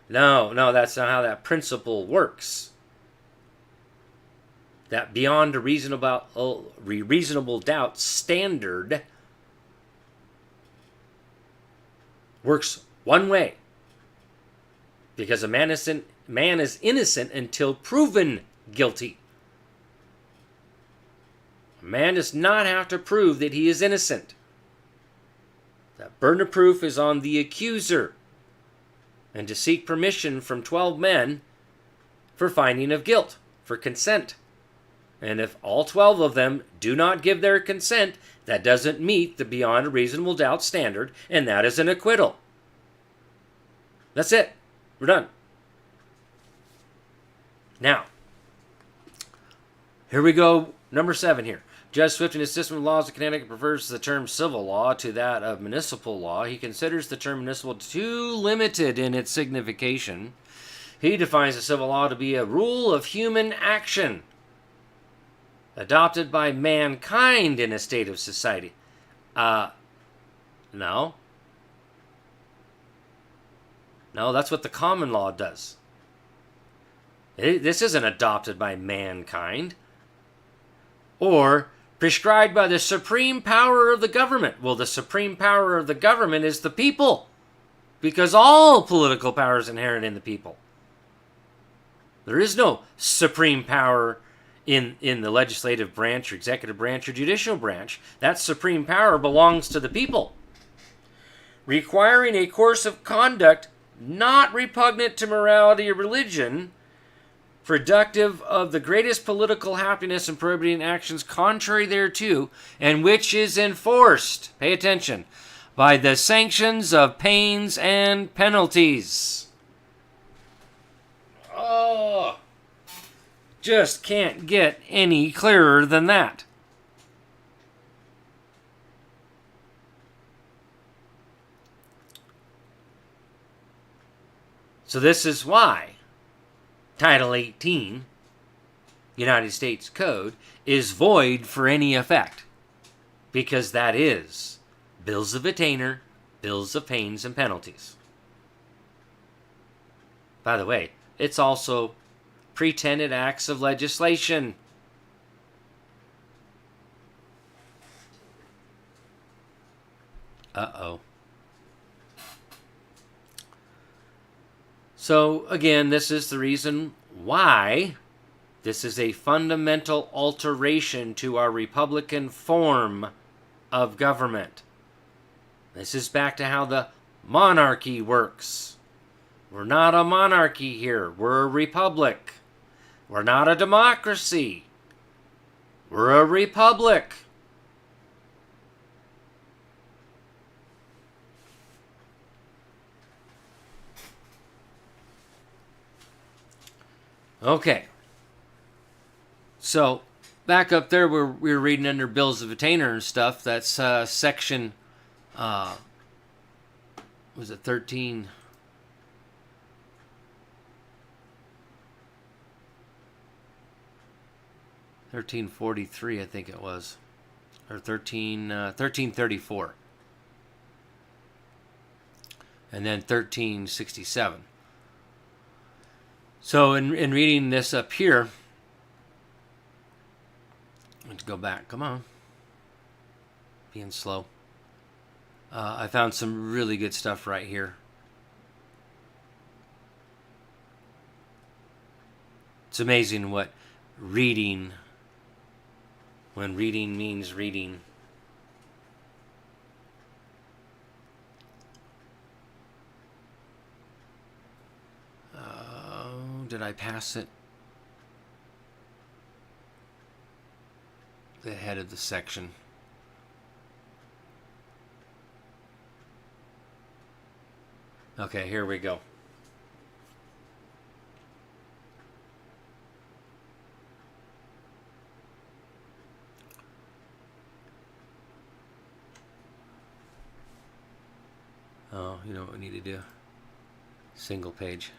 No, that's not how that principle works. That beyond a reasonable doubt standard works one way. Because a man is innocent until proven guilty. A man does not have to prove that he is innocent. That burden of proof is on the accuser. And to seek permission from 12 men for finding of guilt, for consent. And if all 12 of them do not give their consent, that doesn't meet the beyond a reasonable doubt standard, and that is an acquittal. That's it. We're done. Now, here we go, number 7 here. Judge Swift, in his system of laws of Connecticut, prefers the term civil law to that of municipal law. He considers the term municipal too limited in its signification. He defines the civil law to be a rule of human action adopted by mankind in a state of society. No. No, that's what the common law does. This isn't adopted by mankind. Or prescribed by the supreme power of the government. Well, the supreme power of the government is the people. Because all political power is inherent in the people. There is no supreme power in the legislative branch or executive branch or judicial branch. That supreme power belongs to the people. Requiring a course of conduct not repugnant to morality or religion, productive of the greatest political happiness and prohibiting actions contrary thereto, and which is enforced, pay attention, by the sanctions of pains and penalties. Oh, just can't get any clearer than that. So this is why Title 18, United States Code, is void for any effect. Because that is bills of attainder, bills of pains and penalties. By the way, it's also pretended acts of legislation. Uh-oh. So, again, this is the reason why this is a fundamental alteration to our Republican form of government. This is back to how the monarchy works. We're not a monarchy here. We're a republic. We're not a democracy. We're a republic. Okay. So, back up there where we were reading under Bills of Attainder and stuff, that's section was it 13? 1343, I think it was, or 1334, and then 1367. So in reading this up here, let's go back. Come on, being slow. I found some really good stuff right here. It's amazing what reading, when reading means reading. Did I pass it? The head of the section. Okay, here we go. Oh, you know what we need to do? Single page.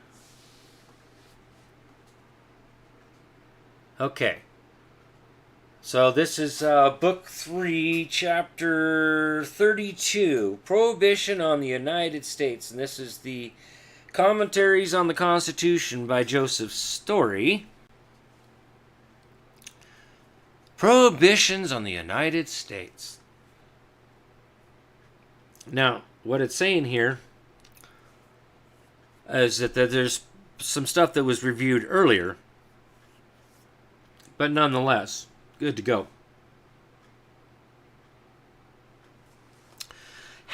Okay. So this is Book 3, Chapter 32, Prohibition on the United States. And this is the Commentaries on the Constitution by Joseph Story. Prohibitions on the United States. Now, what it's saying here is that there's some stuff that was reviewed earlier, but nonetheless, good to go.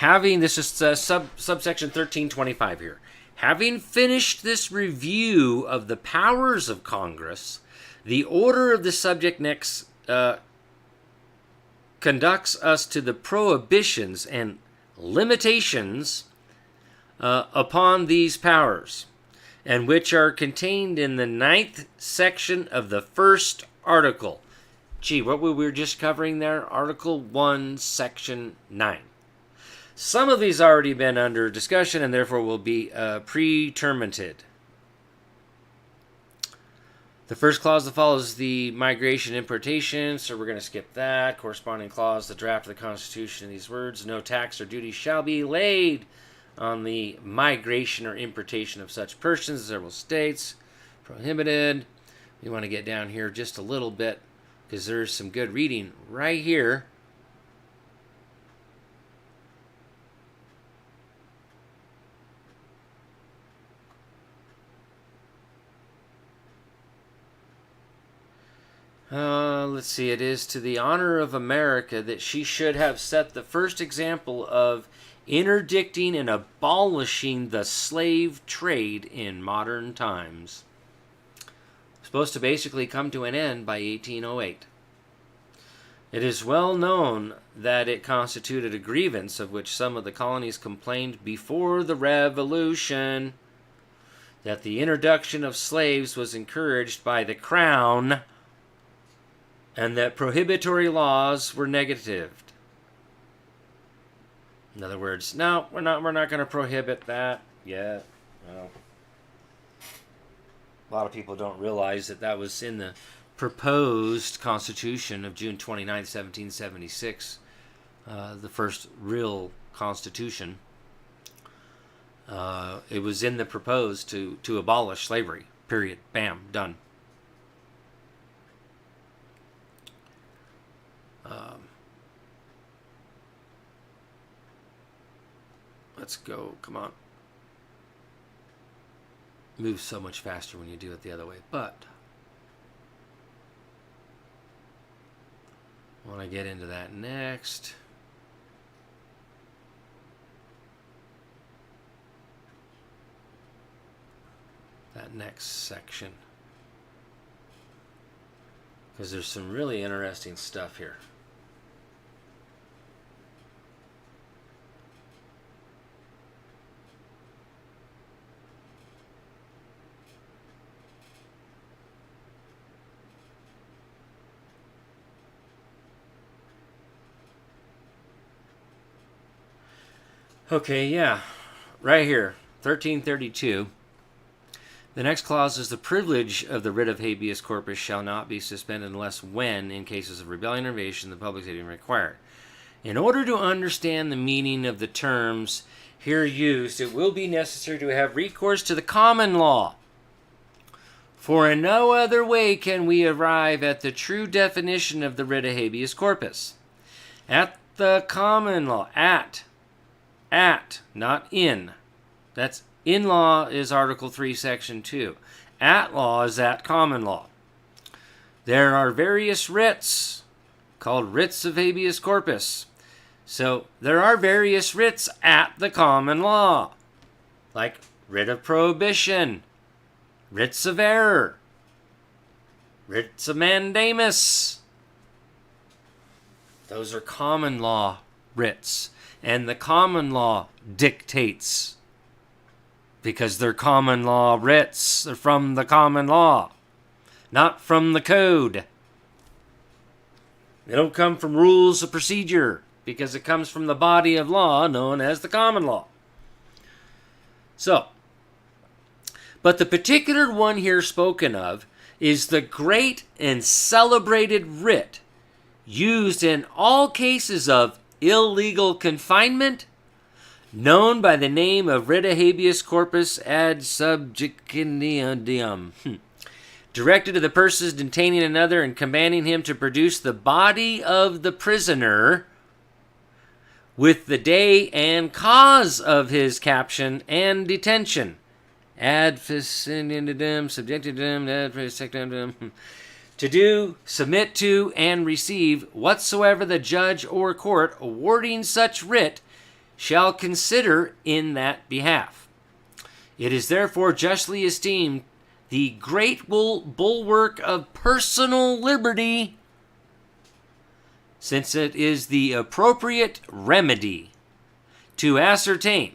This is subsection 1325 here. Having finished this review of the powers of Congress, the order of the subject next conducts us to the prohibitions and limitations upon these powers, and which are contained in the 9th section of the first article. Gee, what we were just covering there? Article 1, Section 9. Some of these already been under discussion and therefore will be pre-terminated. The first clause that follows the migration importation, so we're going to skip that. Corresponding clause, the draft of the Constitution, these words, no tax or duty shall be laid on the migration or importation of such persons, several states, prohibited. We want to get down here just a little bit because there's some good reading right here. Let's see, it is to the honor of America that she should have set the first example of interdicting and abolishing the slave trade in modern times. Supposed to basically come to an end by 1808. It is well known that it constituted a grievance of which some of the colonies complained before the Revolution, that the introduction of slaves was encouraged by the Crown, and that prohibitory laws were negatived. In other words, no, we're not going to prohibit that yet. Well, a lot of people don't realize that that was in the proposed Constitution of June 29, 1776, the first real Constitution. It was in the proposed to abolish slavery. Period. Bam. Done. Let's go. Come on. Moves so much faster when you do it the other way. But I want to get into that next. That next section. Because there's some really interesting stuff here. Okay, yeah. right here, 1332. The next clause is the privilege of the writ of habeas corpus shall not be suspended unless when, in cases of rebellion or invasion, the public safety required. In order to understand the meaning of the terms here used, it will be necessary to have recourse to the common law. For in no other way can we arrive at the true definition of the writ of habeas corpus. At the common law, at, not in. That's in law is Article 3, Section 2. At law is at common law. There are various writs called writs of habeas corpus. So there are various writs at the common law, like writ of prohibition, writs of error, writs of mandamus. Those are common law writs, and the common law dictates because they're common law writs. They're from the common law, not from the code. They don't come from rules of procedure because it comes from the body of law known as the common law. So, but the particular one here spoken of is the great and celebrated writ used in all cases of illegal confinement, known by the name of writ of habeas corpus ad subjectandum, directed to the person detaining another and commanding him to produce the body of the prisoner with the day and cause of his caption and detention. Ad facindum, subjectandum, ad sectandum, to do, submit to, and receive whatsoever the judge or court awarding such writ shall consider in that behalf. It is therefore justly esteemed the great bulwark of personal liberty, since it is the appropriate remedy to ascertain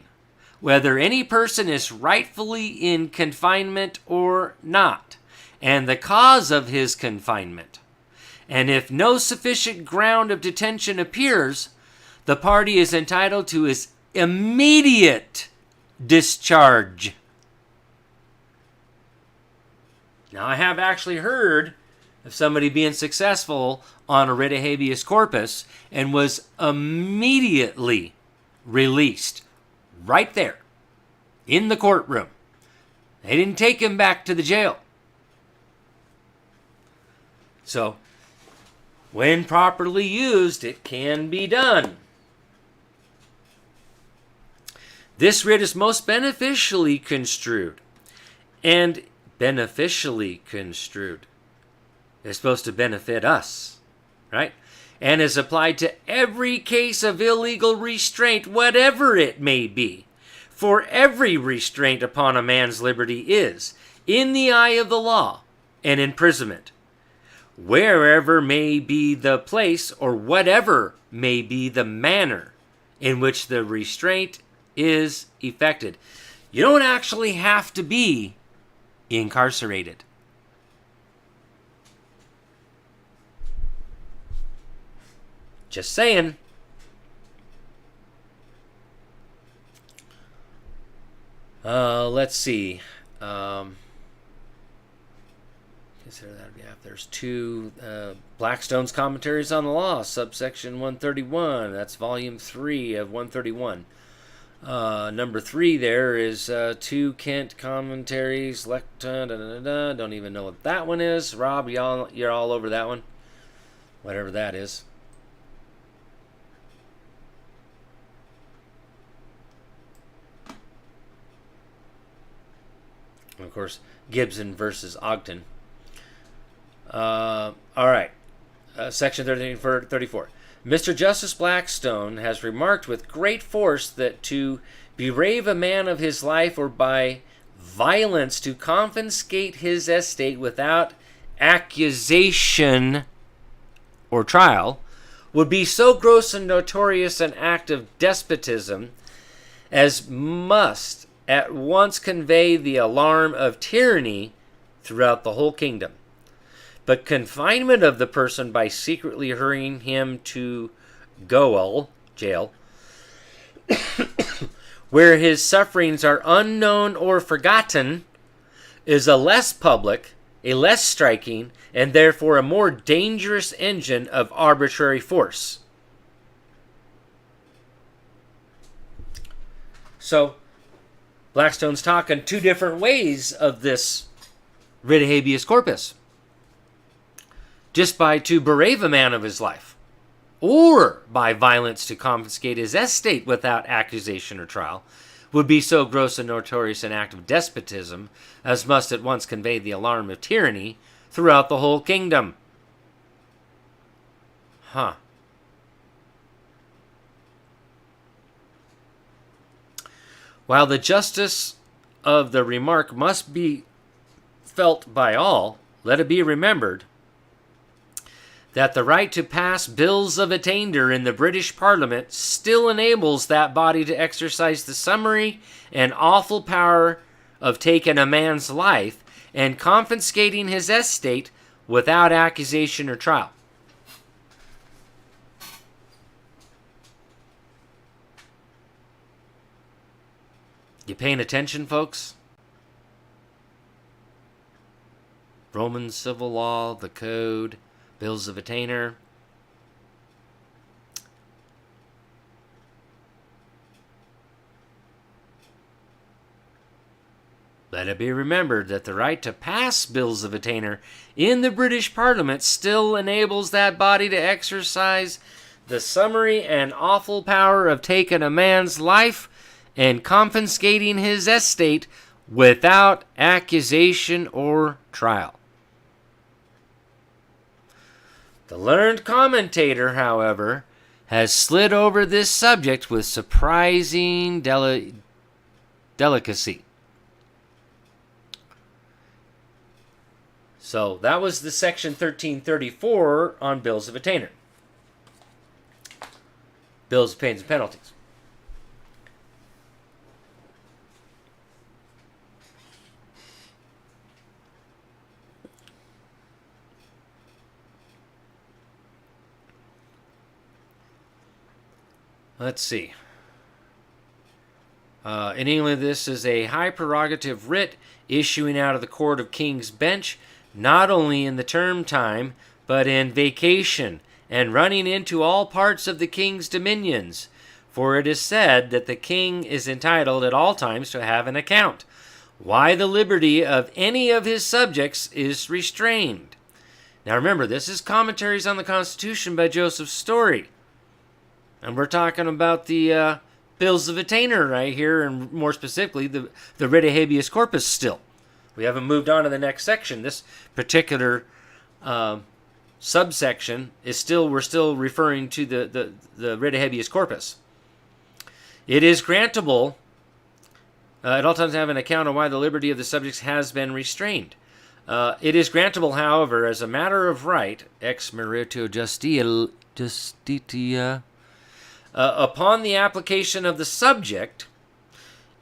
whether any person is rightfully in confinement or not, and the cause of his confinement. And if no sufficient ground of detention appears, the party is entitled to his immediate discharge. Now, I have actually heard of somebody being successful on a writ of habeas corpus and was immediately released right there in the courtroom. They didn't take him back to the jail. So, when properly used, it can be done. This writ is most beneficially construed. And beneficially construed. It's supposed to benefit us, right? And is applied to every case of illegal restraint, whatever it may be. For every restraint upon a man's liberty is, in the eye of the law, an imprisonment. Wherever may be the place, or whatever may be the manner in which the restraint is effected. You don't actually have to be incarcerated. Just saying. Let's see. Consider that there's two Blackstone's Commentaries on the Law, subsection 131. That's volume 3 of 131. Number 3 there is 2 Kent Commentaries, Lecta, don't even know what that one is. Rob, you're all over that one. Whatever that is. And of course, Gibson versus Ogden. All right. Section 34. Mr. Justice Blackstone has remarked with great force that to berave a man of his life or by violence to confiscate his estate without accusation or trial would be so gross and notorious an act of despotism as must at once convey the alarm of tyranny throughout the whole kingdom. But confinement of the person by secretly hurrying him to gaol, jail, where his sufferings are unknown or forgotten, is a less public, a less striking, and therefore a more dangerous engine of arbitrary force. So, Blackstone's talking two different ways of this writ of habeas corpus. Just by to berate a man of his life, or by violence to confiscate his estate without accusation or trial, would be so gross and notorious an act of despotism as must at once convey the alarm of tyranny throughout the whole kingdom. While the justice of the remark must be felt by all, let it be remembered that the right to pass bills of attainder in the British Parliament still enables that body to exercise the summary and awful power of taking a man's life and confiscating his estate without accusation or trial. You paying attention, folks? Roman civil law, the code, bills of attainder. Let it be remembered that the right to pass bills of attainder in the British Parliament still enables that body to exercise the summary and awful power of taking a man's life and confiscating his estate without accusation or trial. The learned commentator, however, has slid over this subject with surprising delicacy. So that was the section 1334 on bills of attainder. Bills of pains and penalties. Let's see. In England, this is a high prerogative writ issuing out of the Court of King's Bench, not only in the term time, but in vacation, and running into all parts of the king's dominions. For it is said that the king is entitled at all times to have an account, why the liberty of any of his subjects is restrained. Now remember, this is Commentaries on the Constitution by Joseph Story. And we're talking about the bills of attainder right here, and more specifically, the writ of habeas corpus still. We haven't moved on to the next section. This particular subsection is still, we're still referring to the writ of habeas corpus. It is grantable at all times to have an account of why the liberty of the subjects has been restrained. It is grantable, however, as a matter of right, ex merito justitia, upon the application of the subject.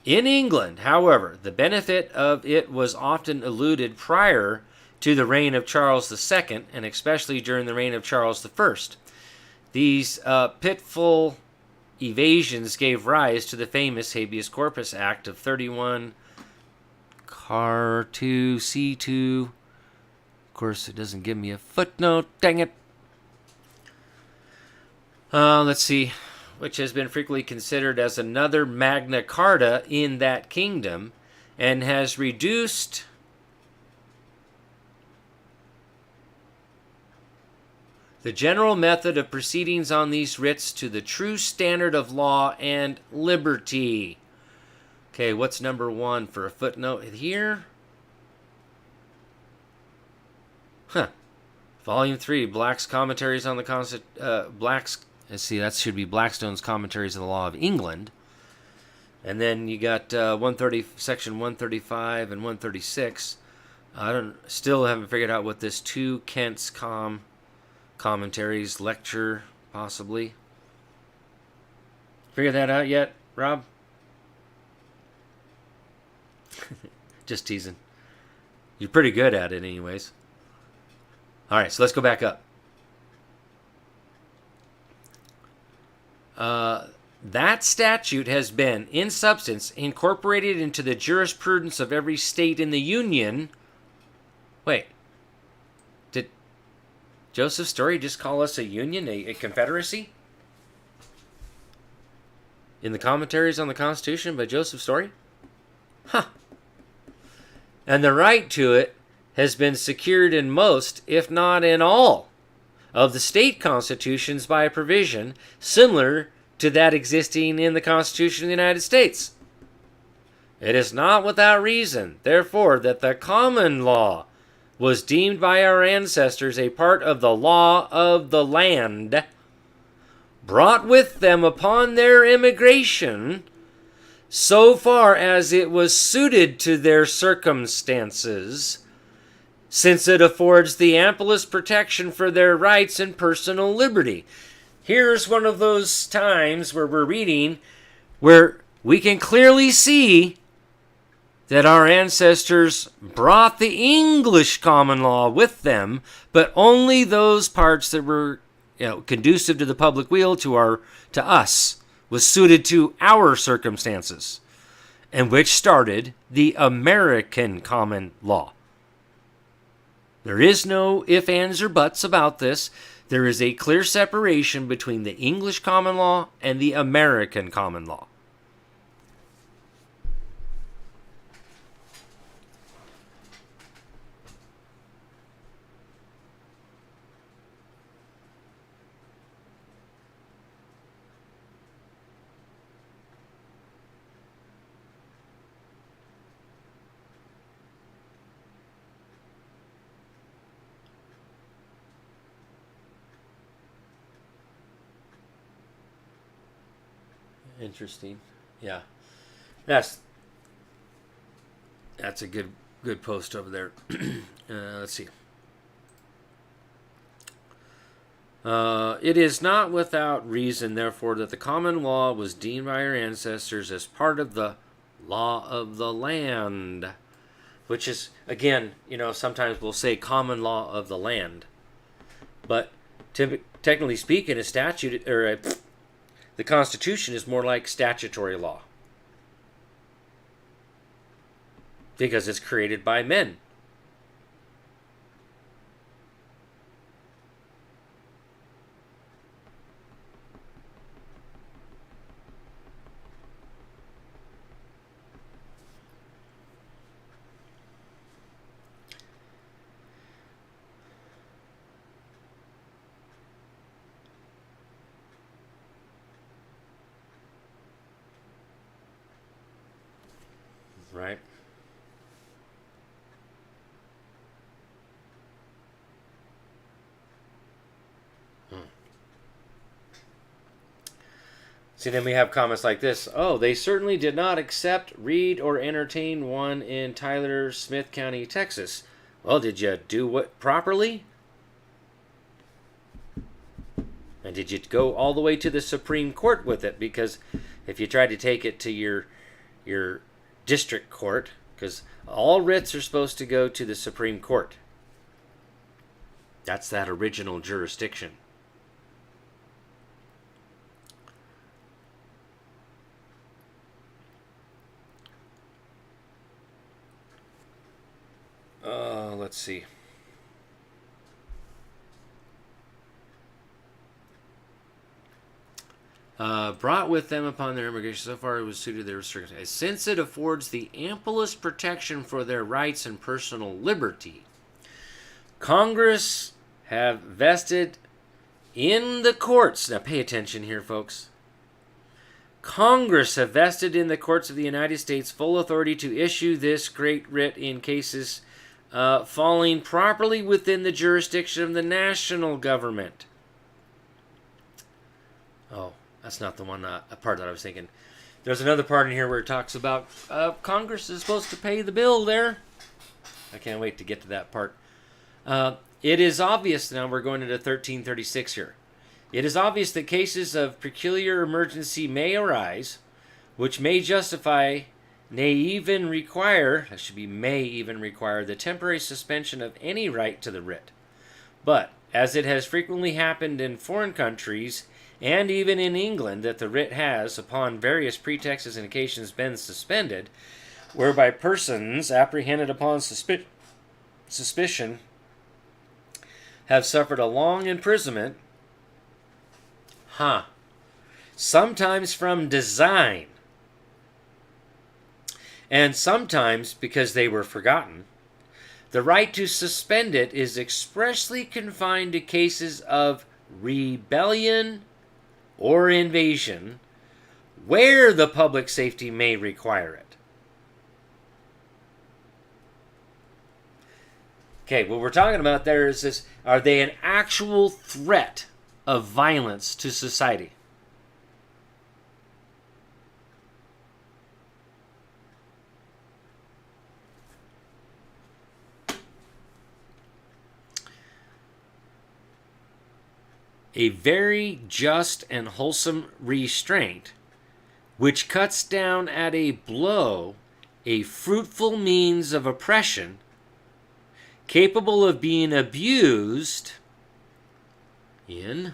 In England, however, the benefit of it was often eluded prior to the reign of Charles II, and especially during the reign of Charles I. These pitiful evasions gave rise to the famous Habeas Corpus Act of 31 Car 2 C2. Of course, it doesn't give me a footnote, dang it. Let's see. Which has been frequently considered as another Magna Carta in that kingdom, and has reduced the general method of proceedings on these writs to the true standard of law and liberty. Okay, what's number 1 for a footnote here? Volume 3, Black's Commentaries on the let's see, that should be Blackstone's Commentaries on the Law of England. And then you got section 135 and 136. Still haven't figured out what this 2 Kent's commentaries lecture, possibly. Figure that out yet, Rob? Just teasing. You're pretty good at it anyways. All right, so let's go back up. that statute has been, in substance, incorporated into the jurisprudence of every state in the Union. Wait, did Joseph Story just call us a union, a confederacy? In the commentaries on the Constitution by Joseph Story? Huh. And the right to it has been secured in most, if not in all, of the state constitutions by a provision similar to that existing in the Constitution of the United States. It is not without reason, therefore, that the common law was deemed by our ancestors a part of the law of the land, brought with them upon their immigration, so far as it was suited to their circumstances, since it affords the amplest protection for their rights and personal liberty. Here's one of those times where we're reading where we can clearly see that our ancestors brought the English common law with them, but only those parts that were conducive to the public weal to us, was suited to our circumstances, and which started the American common law. There is no ifs, ands, or buts about this. There is a clear separation between the English common law and the American common law. Interesting. Yeah. That's a good post over there. Let's see. It is not without reason, therefore, that the common law was deemed by our ancestors as part of the law of the land, which is, again, sometimes we'll say common law of the land, but technically speaking, a statute or the Constitution is more like statutory law because it's created by men. Right? See, then we have comments like this. Oh, they certainly did not accept, read, or entertain one in Tyler, Smith County, Texas. Well, did you do what properly? And did you go all the way to the Supreme Court with it? Because if you tried to take it to your district court, because all writs are supposed to go to the Supreme Court. That's that original jurisdiction. Let's see. Brought with them upon their immigration so far it was suited to their circumstances, since it affords the amplest protection for their rights and personal liberty. Congress have vested in the courts. Now pay attention here, folks. Congress have vested in the courts of the United States full authority to issue this great writ in cases falling properly within the jurisdiction of the national government. Oh, that's not the one part that I was thinking. There's another part in here where it talks about Congress is supposed to pay the bill there. I can't wait to get to that part. It is obvious, now we're going into 1336 here. It is obvious that cases of peculiar emergency may arise, which may justify, may even require the temporary suspension of any right to the writ. But, as it has frequently happened in foreign countries, and even in England, that the writ has, upon various pretexts and occasions, been suspended, whereby persons apprehended upon suspicion have suffered a long imprisonment, sometimes from design, and sometimes because they were forgotten, the right to suspend it is expressly confined to cases of rebellion or invasion, where the public safety may require it. Okay, what we're talking about there is this: are they an actual threat of violence to society? A very just and wholesome restraint, which cuts down at a blow a fruitful means of oppression, capable of being abused in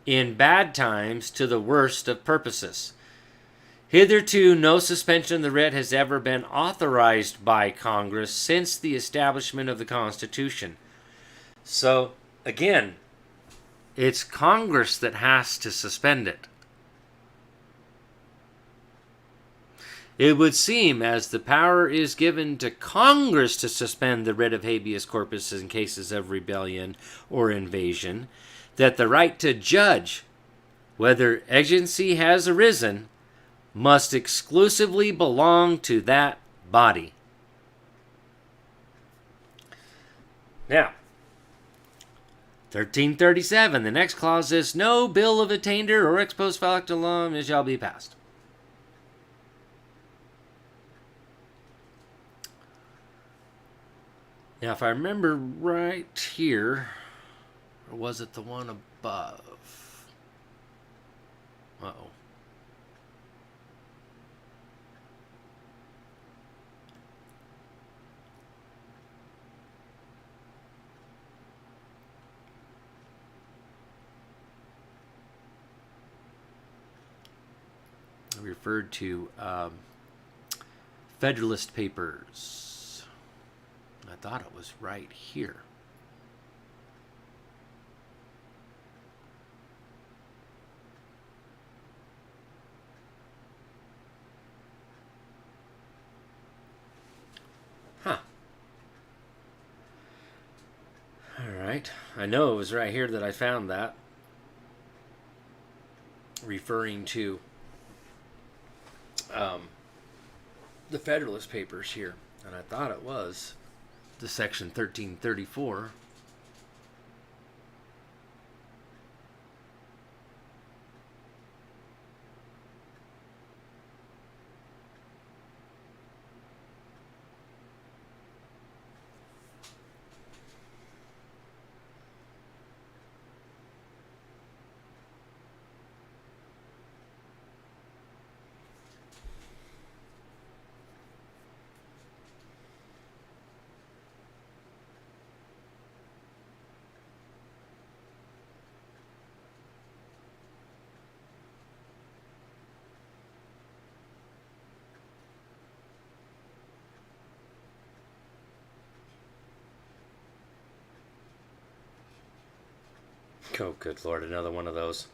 bad times to the worst of purposes. Hitherto, no suspension of the writ has ever been authorized by Congress since the establishment of the Constitution. So, again, it's Congress that has to suspend it. It would seem, as the power is given to Congress to suspend the writ of habeas corpus in cases of rebellion or invasion, that the right to judge whether exigency has arisen must exclusively belong to that body. Now, 1337, the next clause is, no bill of attainder or ex post facto law shall be passed. Now, if I remember right here, or was it the one above? Uh-oh. I referred to Federalist papers. I thought it was right here. All right. I know it was right here that I found that. Referring to the Federalist papers here. And I thought it was the section 1334. Oh, good Lord, another one of those.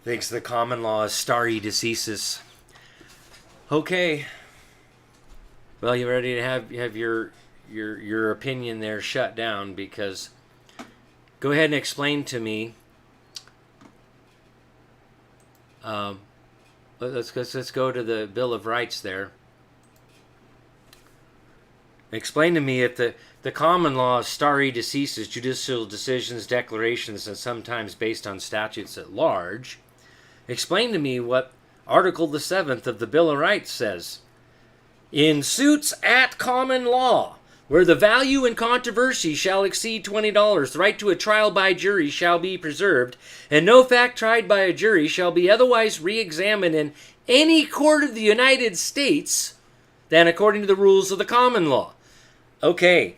Thinks the common law is stare decisis. Okay. Well, you ready to have your opinion there shut down? Because go ahead and explain to me. Let's go to the Bill of Rights there. Explain to me if the common law is stare decisis, judicial decisions, declarations, and sometimes based on statutes at large. Explain to me what Article the 7th of the Bill of Rights says. In suits at common law, where the value in controversy shall exceed $20, the right to a trial by jury shall be preserved, and no fact tried by a jury shall be otherwise re-examined in any court of the United States than according to the rules of the common law. Okay,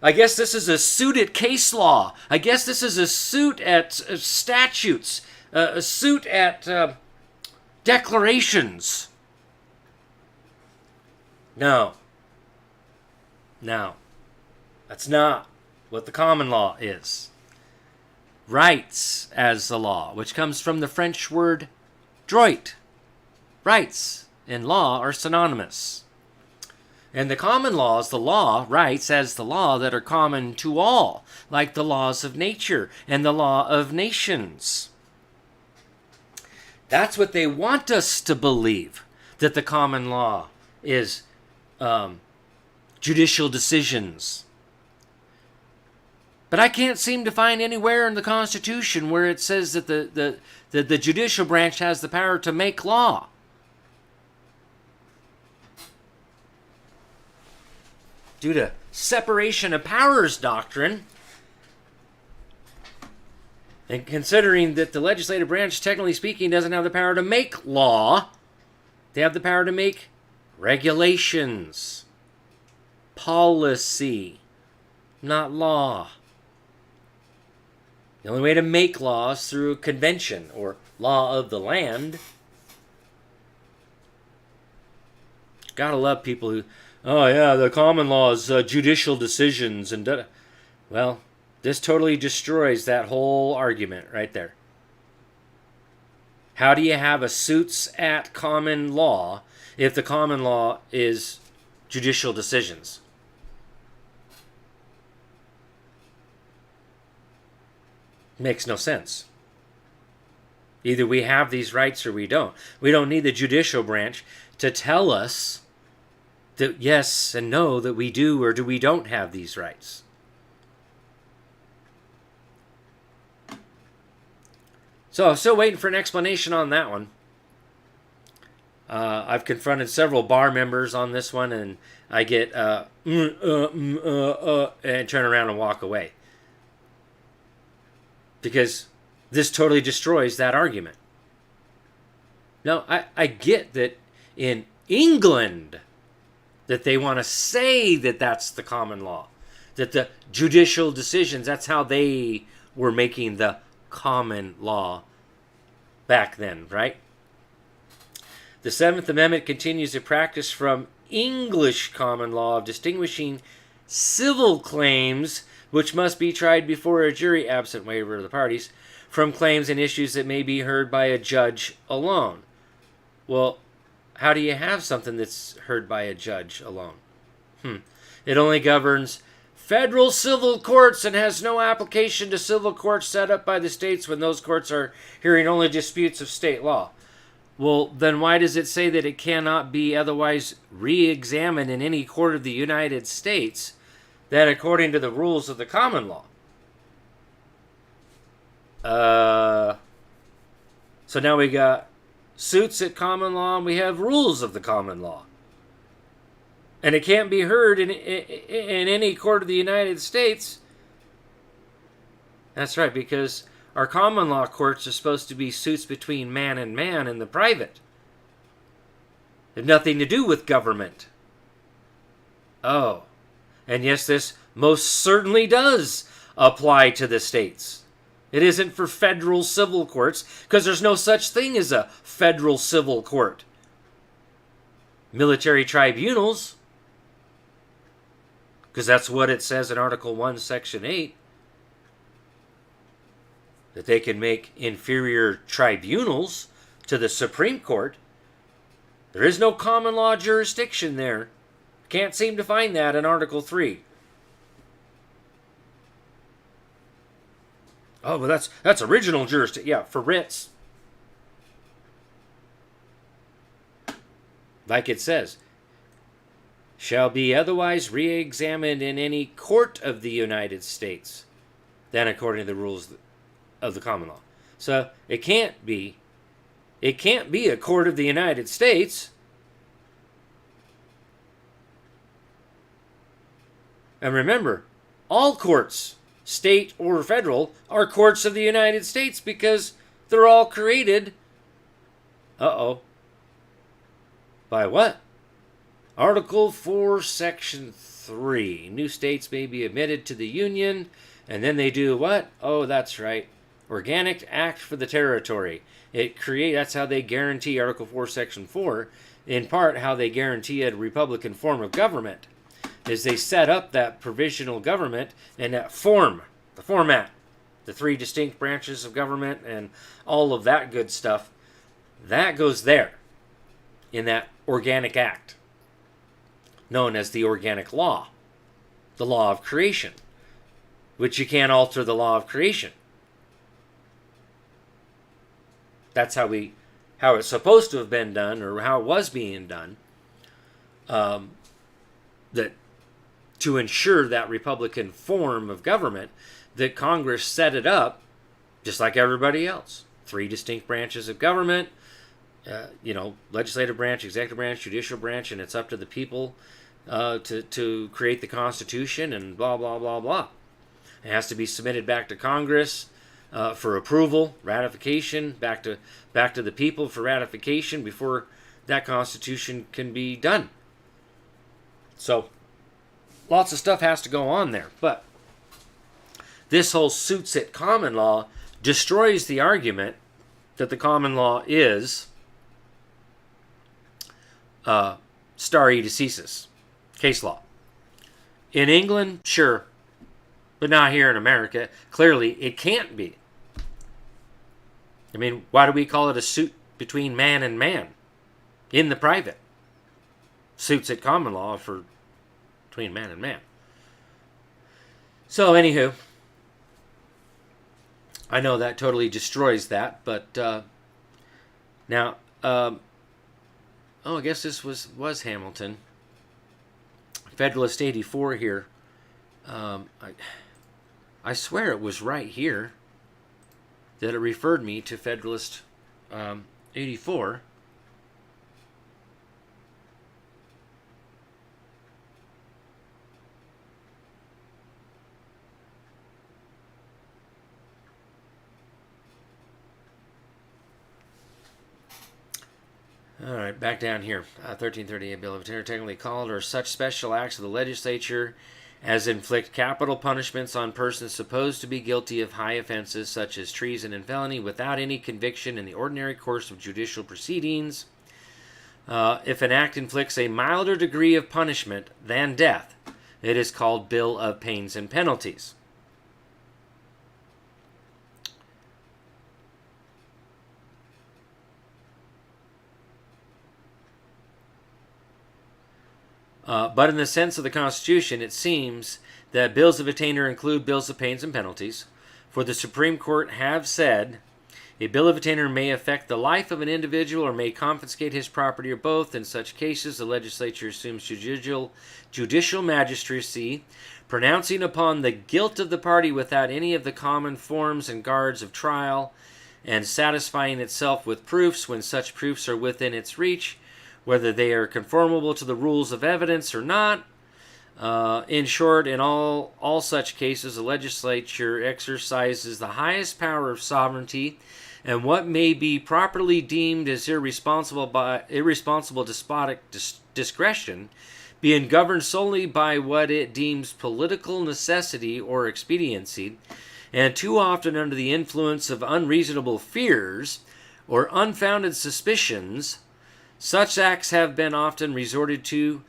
I guess this is a suit at case law. I guess this is a suit at statutes, a suit at declarations. No. No. That's not what the common law is. Rights as the law, which comes from the French word droit. Rights and law are synonymous. And the common law is the law, rights as the law that are common to all, like the laws of nature and the law of nations. That's what they want us to believe, that the common law is judicial decisions. But I can't seem to find anywhere in the Constitution where it says that the judicial branch has the power to make law. Due to separation of powers doctrine, and considering that the legislative branch, technically speaking, doesn't have the power to make law, they have the power to make regulations, policy, not law. The only way to make law is through a convention or law of the land. Gotta love people who, oh yeah, the common law is judicial decisions and well, this totally destroys that whole argument right there. How do you have a suits at common law if the common law is judicial decisions? Makes no sense. Either we have these rights or we don't. We don't need the judicial branch to tell us that yes and no, that we do or do we don't have these rights. So I'm still waiting for an explanation on that one. I've confronted several bar members on this one, and I get and turn around and walk away. Because this totally destroys that argument. Now, I get that in England that they want to say that that's the common law. That the judicial decisions, that's how they were making the common law back then, right? The Seventh Amendment continues to practice from English common law of distinguishing civil claims, which must be tried before a jury absent waiver of the parties, from claims and issues that may be heard by a judge alone. Well, how do you have something that's heard by a judge alone? It only governs federal civil courts and has no application to civil courts set up by the states when those courts are hearing only disputes of state law. Well, then why does it say that it cannot be otherwise re-examined in any court of the United States that according to the rules of the common law? So now we got suits at common law and we have rules of the common law. And it can't be heard in any court of the United States. That's right, because our common law courts are supposed to be suits between man and man in the private. They have nothing to do with government. Oh. And yes, this most certainly does apply to the states. It isn't for federal civil courts, because there's no such thing as a federal civil court. Military tribunals, because that's what it says in Article 1, Section 8, that they can make inferior tribunals to the Supreme Court. There is no common law jurisdiction there. Can't seem to find that in Article 3. Oh, well, that's original jurisdiction. Yeah, for writs. Like it says, shall be otherwise re-examined in any court of the United States than according to the rules of the common law. So it can't be a court of the United States. And remember, all courts, state or federal, are courts of the United States because they're all created. By what? Article 4, Section 3. New states may be admitted to the Union, and then they do what? Oh, that's right. Organic Act for the territory. That's how they guarantee Article 4, Section 4, in part how they guarantee a Republican form of government, is they set up that provisional government and that form, the format, the 3 distinct branches of government and all of that good stuff, that goes there in that Organic Act, known as the Organic Law, the law of creation, which you can't alter the law of creation. That's how it's supposed to have been done, or how it was being done, that to ensure that Republican form of government, that Congress set it up just like everybody else. 3 distinct branches of government, legislative branch, executive branch, judicial branch, and it's up to the people to create the Constitution and blah, blah, blah, blah. It has to be submitted back to Congress for approval, ratification, back to the people for ratification before that Constitution can be done. So, lots of stuff has to go on there. But this whole suits at common law destroys the argument that the common law is stare decisis, case law. In England, sure, but not here in America. Clearly, it can't be. I mean, why do we call it a suit between man and man in the private? Suits at common law for between man and man. So, anywho, I know that totally destroys that, but now, I guess this was Hamilton. Federalist 84 here. I swear it was right here that it referred me to Federalist 84. All right, back down here. 1338 Bill of Attainder, technically called, or such special acts of the legislature as inflict capital punishments on persons supposed to be guilty of high offenses such as treason and felony without any conviction in the ordinary course of judicial proceedings. If an act inflicts a milder degree of punishment than death, it is called Bill of Pains and Penalties. But in the sense of the Constitution, it seems that bills of attainder include bills of pains and penalties. For the Supreme Court have said, a bill of attainder may affect the life of an individual or may confiscate his property or both. In such cases, the legislature assumes judicial magistracy, pronouncing upon the guilt of the party without any of the common forms and guards of trial, and satisfying itself with proofs when such proofs are within its reach, whether they are conformable to the rules of evidence or not. In short, in all such cases, the legislature exercises the highest power of sovereignty, and what may be properly deemed as irresponsible despotic discretion, being governed solely by what it deems political necessity or expediency, and too often under the influence of unreasonable fears or unfounded suspicions. Such acts have been often resorted to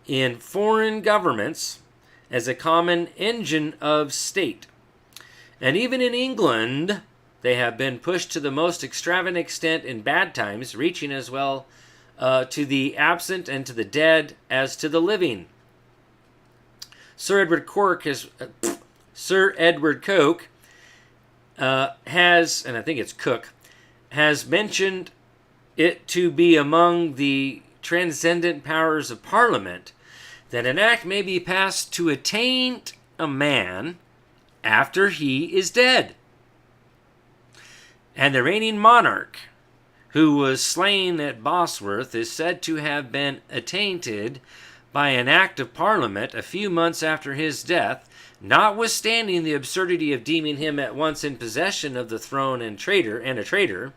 in foreign governments as a common engine of state. And even in England, they have been pushed to the most extravagant extent in bad times, reaching as well to the absent and to the dead as to the living. Sir Edward Coke has, and I think it's Cook, has mentioned it to be among the transcendent powers of Parliament that an act may be passed to attaint a man after he is dead. And the reigning monarch, who was slain at Bosworth, is said to have been attainted by an act of Parliament a few months after his death, notwithstanding the absurdity of deeming him at once in possession of the throne and a traitor.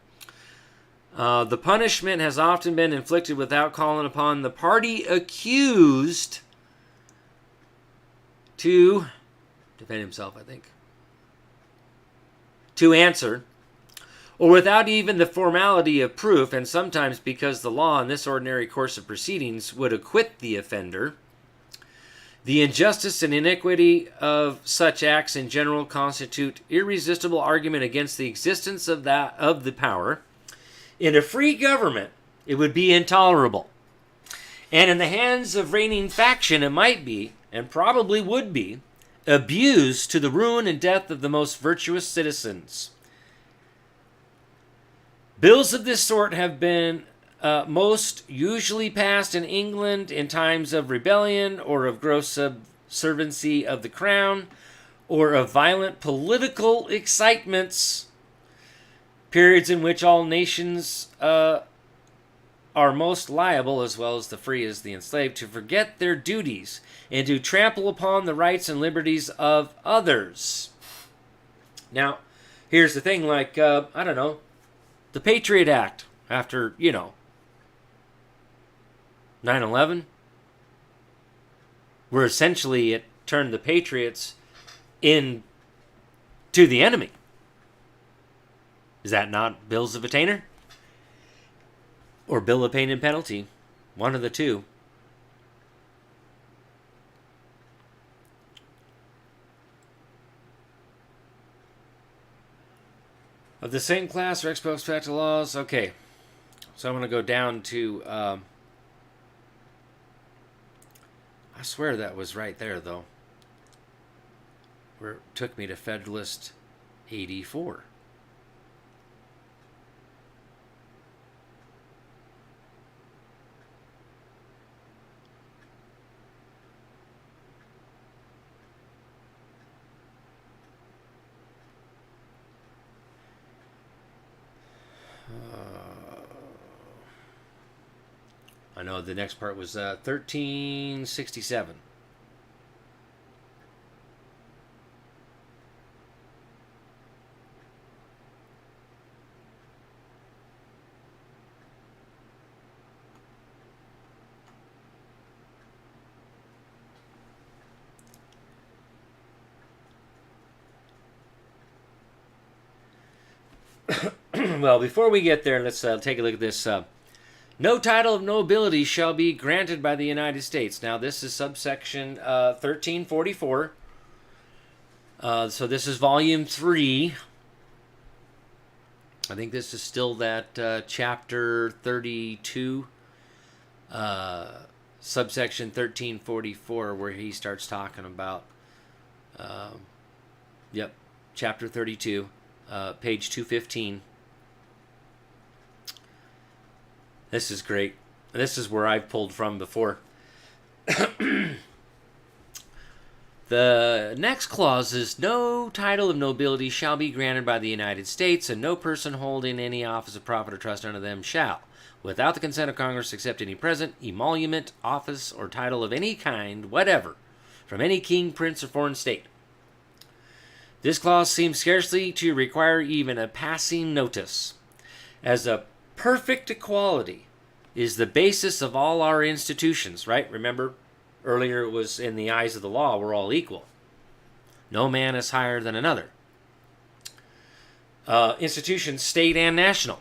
The punishment has often been inflicted without calling upon the party accused to defend himself, I think. To answer, or without even the formality of proof, and sometimes because the law in this ordinary course of proceedings would acquit the offender, the injustice and iniquity of such acts in general constitute irresistible argument against the existence of the power. In a free government, it would be intolerable. And in the hands of reigning faction, it might be, and probably would be, abused to the ruin and death of the most virtuous citizens. Bills of this sort have been most usually passed in England in times of rebellion or of gross subserviency of the crown or of violent political excitements, periods in which all nations are most liable, as well as the free as the enslaved, to forget their duties and to trample upon the rights and liberties of others. Now, here's the thing, like, I don't know, the Patriot Act after, 9/11, where essentially it turned the Patriots in to the enemy. Is that not bills of attainder? Or bill of pain and penalty? One of the two. Of the same class or ex post facto laws? Okay. So I'm going to go down to... I swear that was right there, though. Where it took me to Federalist 84. I know the next part was 1367. Well, before we get there, let's take a look at this. No title of nobility shall be granted by the United States. Now, this is subsection 1344. So this is volume 3. I think this is still that chapter 32, subsection 1344, where he starts talking about, chapter 32, page 215. This is great. This is where I've pulled from before. The next clause is, no title of nobility shall be granted by the United States, and no person holding any office of profit or trust under them shall, without the consent of Congress, accept any present, emolument, office, or title of any kind whatever, from any king, prince, or foreign state. This clause seems scarcely to require even a passing notice, as a perfect equality is the basis of all our institutions, right? Remember, earlier it was in the eyes of the law, we're all equal. No man is higher than another. Institutions, state and national.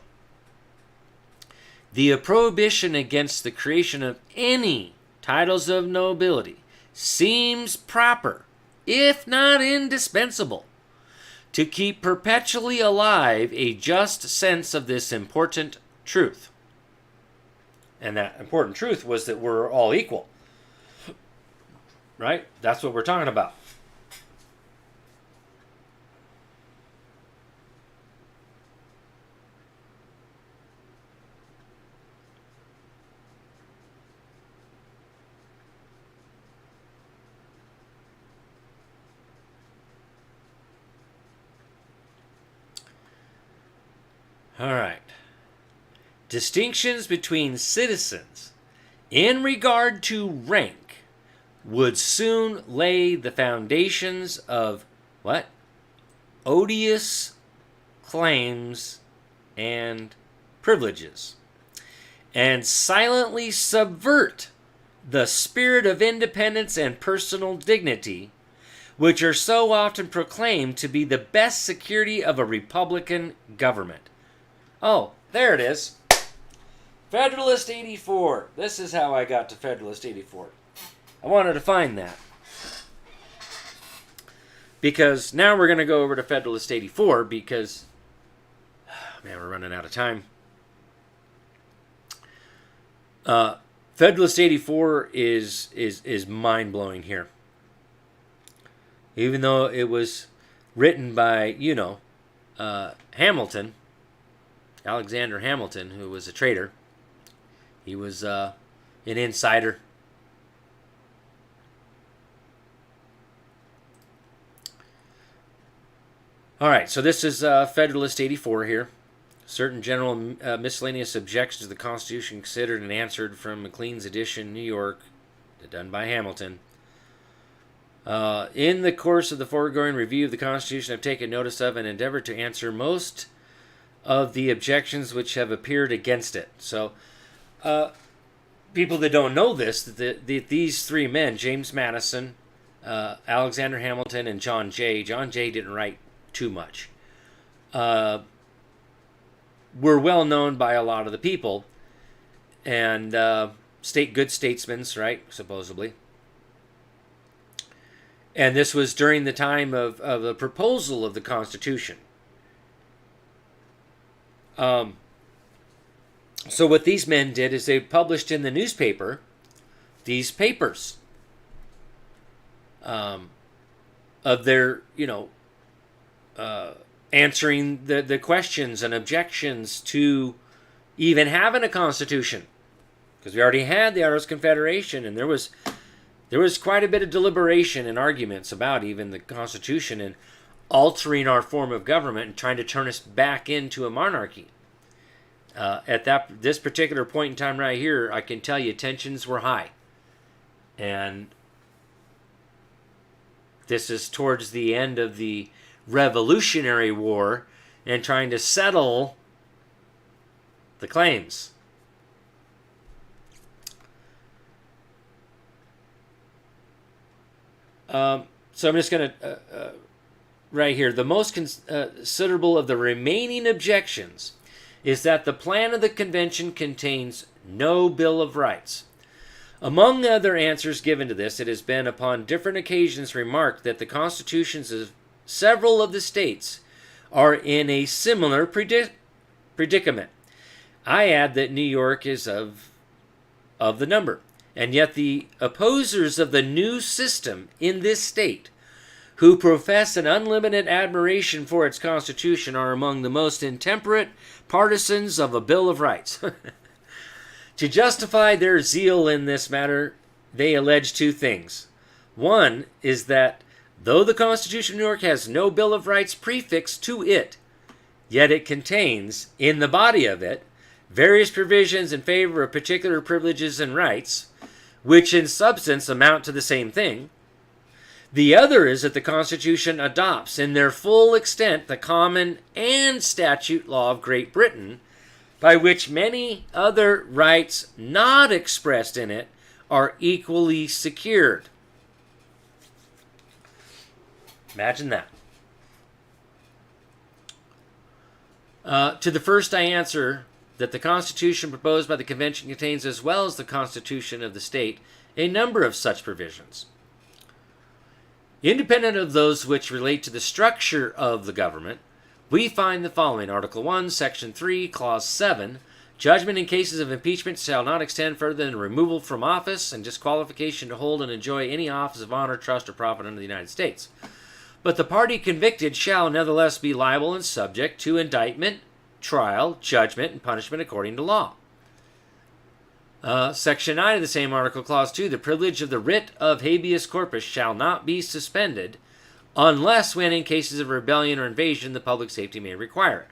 The prohibition against the creation of any titles of nobility seems proper, if not indispensable, to keep perpetually alive a just sense of this important truth. And that important truth was that we're all equal. Right? That's what we're talking about. All right. Distinctions between citizens in regard to rank would soon lay the foundations of what? Odious claims and privileges, and silently subvert the spirit of independence and personal dignity which are so often proclaimed to be the best security of a Republican government. Oh, there it is. Federalist 84. This is how I got to Federalist 84. I wanted to find that. Because now we're going to go over to Federalist 84 because, man, we're running out of time. Federalist 84 is mind-blowing here. Even though it was written by, Hamilton, Alexander Hamilton, who was a traitor. He was an insider. All right, so this is Federalist 84 here. Certain general miscellaneous objections to the Constitution considered and answered from McLean's edition, New York, done by Hamilton. In the course of the foregoing review of the Constitution, I've taken notice of and endeavored to answer most of the objections which have appeared against it. So, people that don't know this, these three men, James Madison, Alexander Hamilton, and John Jay didn't write too much. Were well known by a lot of the people, and good statesmen, right? Supposedly. And this was during the time of the proposal of the Constitution. So what these men did is they published in the newspaper these papers of their, answering the questions and objections to even having a constitution, because we already had the Articles of Confederation, and there was quite a bit of deliberation and arguments about even the Constitution and altering our form of government and trying to turn us back into a monarchy. At this particular point in time right here, I can tell you tensions were high, and this is towards the end of the Revolutionary War and trying to settle the claims. So I'm just going to, right here, the most considerable of the remaining objections is that the plan of the convention contains no Bill of Rights. Among other answers given to this, it has been upon different occasions remarked that the constitutions of several of the states are in a similar predicament. I add that New York is of the number, and yet the opposers of the new system in this state, who profess an unlimited admiration for its constitution, are among the most intemperate partisans of a Bill of Rights. To justify their zeal in this matter, they allege two things. One is that though the Constitution of New York has no Bill of Rights prefixed to it, yet it contains, in the body of it, various provisions in favor of particular privileges and rights, which in substance amount to the same thing. The other is that the Constitution adopts in their full extent the common and statute law of Great Britain, by which many other rights not expressed in it are equally secured. Imagine that. To the first I answer that the Constitution proposed by the Convention contains, as well as the Constitution of the state, a number of such provisions. Independent of those which relate to the structure of the government, we find the following. Article 1, Section 3, Clause 7, judgment in cases of impeachment shall not extend further than removal from office and disqualification to hold and enjoy any office of honor, trust, or profit under the United States. But the party convicted shall nevertheless be liable and subject to indictment, trial, judgment, and punishment according to law. Section 9 of the same article, Clause 2, the privilege of the writ of habeas corpus shall not be suspended unless when in cases of rebellion or invasion the public safety may require it.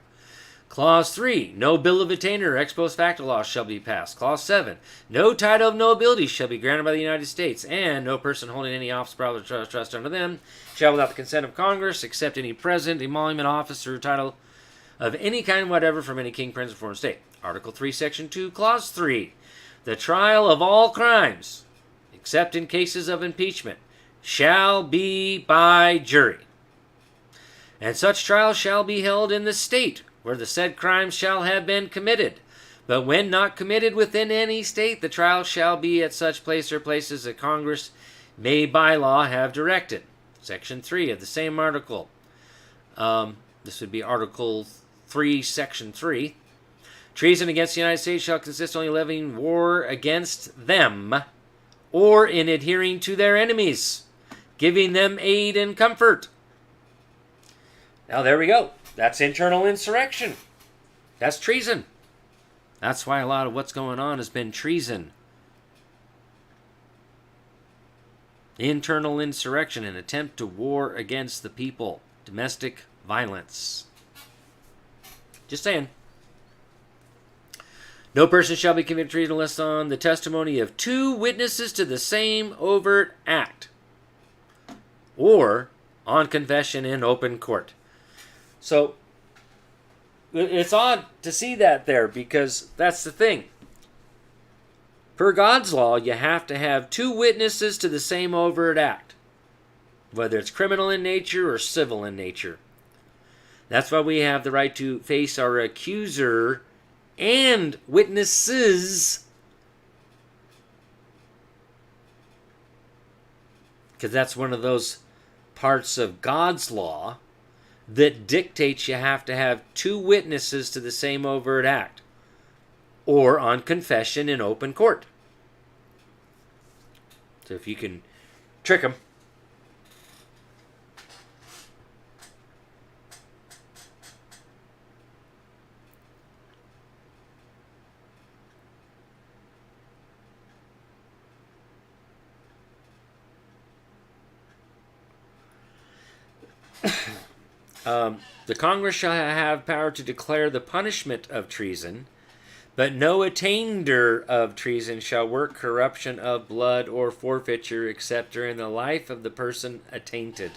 Clause 3, no bill of attainder or ex post facto law shall be passed. Clause 7, no title of nobility shall be granted by the United States, and no person holding any office, power, or trust under them shall, without the consent of Congress, accept any present, emolument, office, or title of any kind whatever from any king, prince, or foreign state. Article 3, Section 2, Clause 3, the trial of all crimes, except in cases of impeachment, shall be by jury. And such trial shall be held in the state where the said crime shall have been committed. But when not committed within any state, the trial shall be at such place or places that Congress may by law have directed. Section 3 of the same article. This would be Article 3, Section 3. Treason against the United States shall consist only in levying war against them, or in adhering to their enemies, giving them aid and comfort. Now there we go. That's internal insurrection. That's treason. That's why a lot of what's going on has been treason. Internal insurrection, an attempt to war against the people. Domestic violence. Just saying. No person shall be convicted of treason unless on the testimony of 2 witnesses to the same overt act, or on confession in open court. So, it's odd to see that there, because that's the thing. Per God's law, you have to have 2 witnesses to the same overt act, whether it's criminal in nature or civil in nature. That's why we have the right to face our accuser and witnesses, because that's one of those parts of God's law that dictates you have to have 2 witnesses to the same overt act, or on confession in open court. So if you can trick them. The Congress shall have power to declare the punishment of treason, but no attainder of treason shall work corruption of blood or forfeiture except during the life of the person attainted.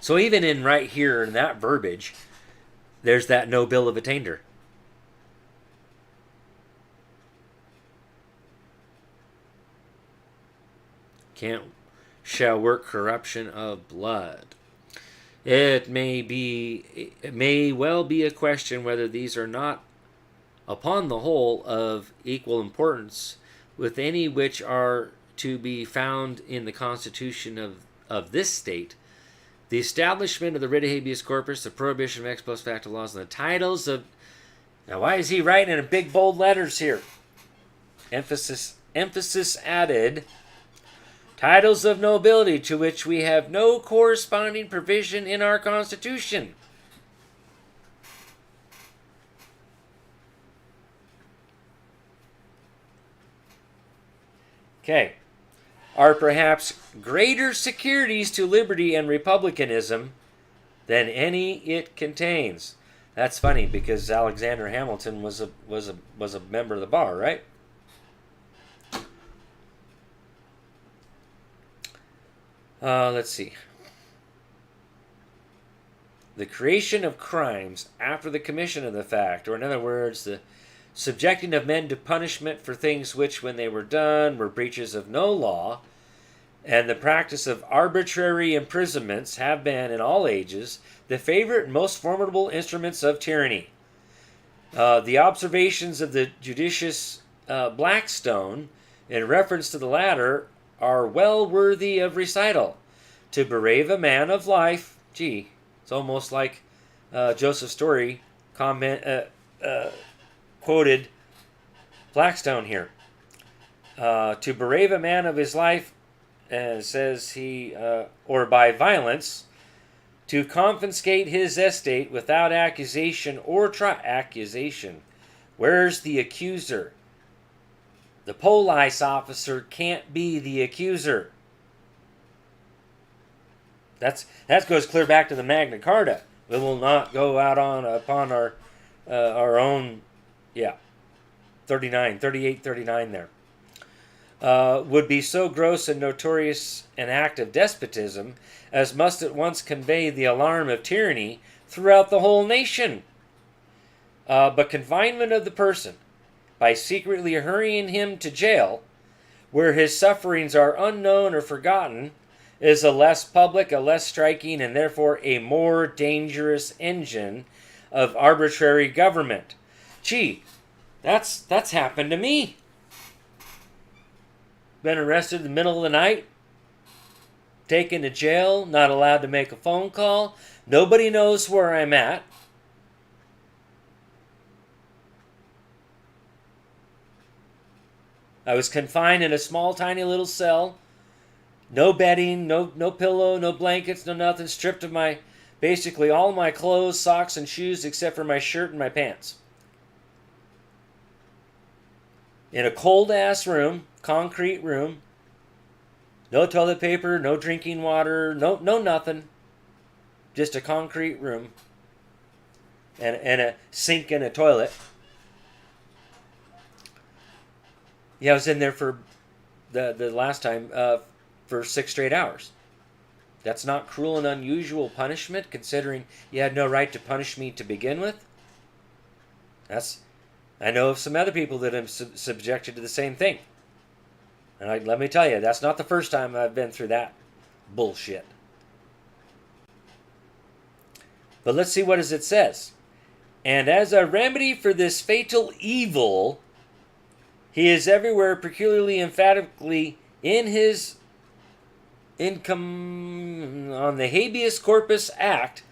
So even in right here in that verbiage, there's that no bill of attainder. Shall work corruption of blood. It may well be a question whether these are not, upon the whole, of equal importance with any which are to be found in the Constitution of this state, the establishment of the writ of habeas corpus, the prohibition of ex post facto laws, and the titles of... Now, why is he writing in big bold letters here? Emphasis added... Titles of nobility to which we have no corresponding provision in our Constitution. Okay. Are perhaps greater securities to liberty and republicanism than any it contains. That's funny because Alexander Hamilton was a member of the bar, right? Let's see. The creation of crimes after the commission of the fact, or in other words, the subjecting of men to punishment for things which, when they were done, were breaches of no law, and the practice of arbitrary imprisonments have been, in all ages, the favorite and most formidable instruments of tyranny. The observations of the judicious Blackstone, in reference to the latter, are well worthy of recital. To berave a man of life, gee, it's almost like Joseph Story quoted Blackstone here. To berave a man of his life, says he, or by violence, to confiscate his estate without accusation or accusation. Where's the accuser? The police officer can't be the accuser. That goes clear back to the Magna Carta. We will not go out upon our own, 38, there. Would be so gross and notorious an act of despotism as must at once convey the alarm of tyranny throughout the whole nation. But confinement of the person, by secretly hurrying him to jail, where his sufferings are unknown or forgotten, is a less public, a less striking, and therefore a more dangerous engine of arbitrary government. Gee, that's happened to me. Been arrested in the middle of the night, taken to jail, not allowed to make a phone call. Nobody knows where I'm at. I was confined in a small, tiny little cell. No bedding, no pillow, no blankets, no nothing. Stripped of my, basically all my clothes, socks, and shoes except for my shirt and my pants. In a cold-ass room, concrete room. No toilet paper, no drinking water, no nothing. Just a concrete room. And a sink and a toilet. Yeah, I was in there for the last time for 6 straight hours. That's not cruel and unusual punishment, considering you had no right to punish me to begin with. I know of some other people that have subjected to the same thing. And let me tell you, that's not the first time I've been through that bullshit. But let's see what it says. And as a remedy for this fatal evil, he is everywhere peculiarly emphatically in his income on the Habeas Corpus Act,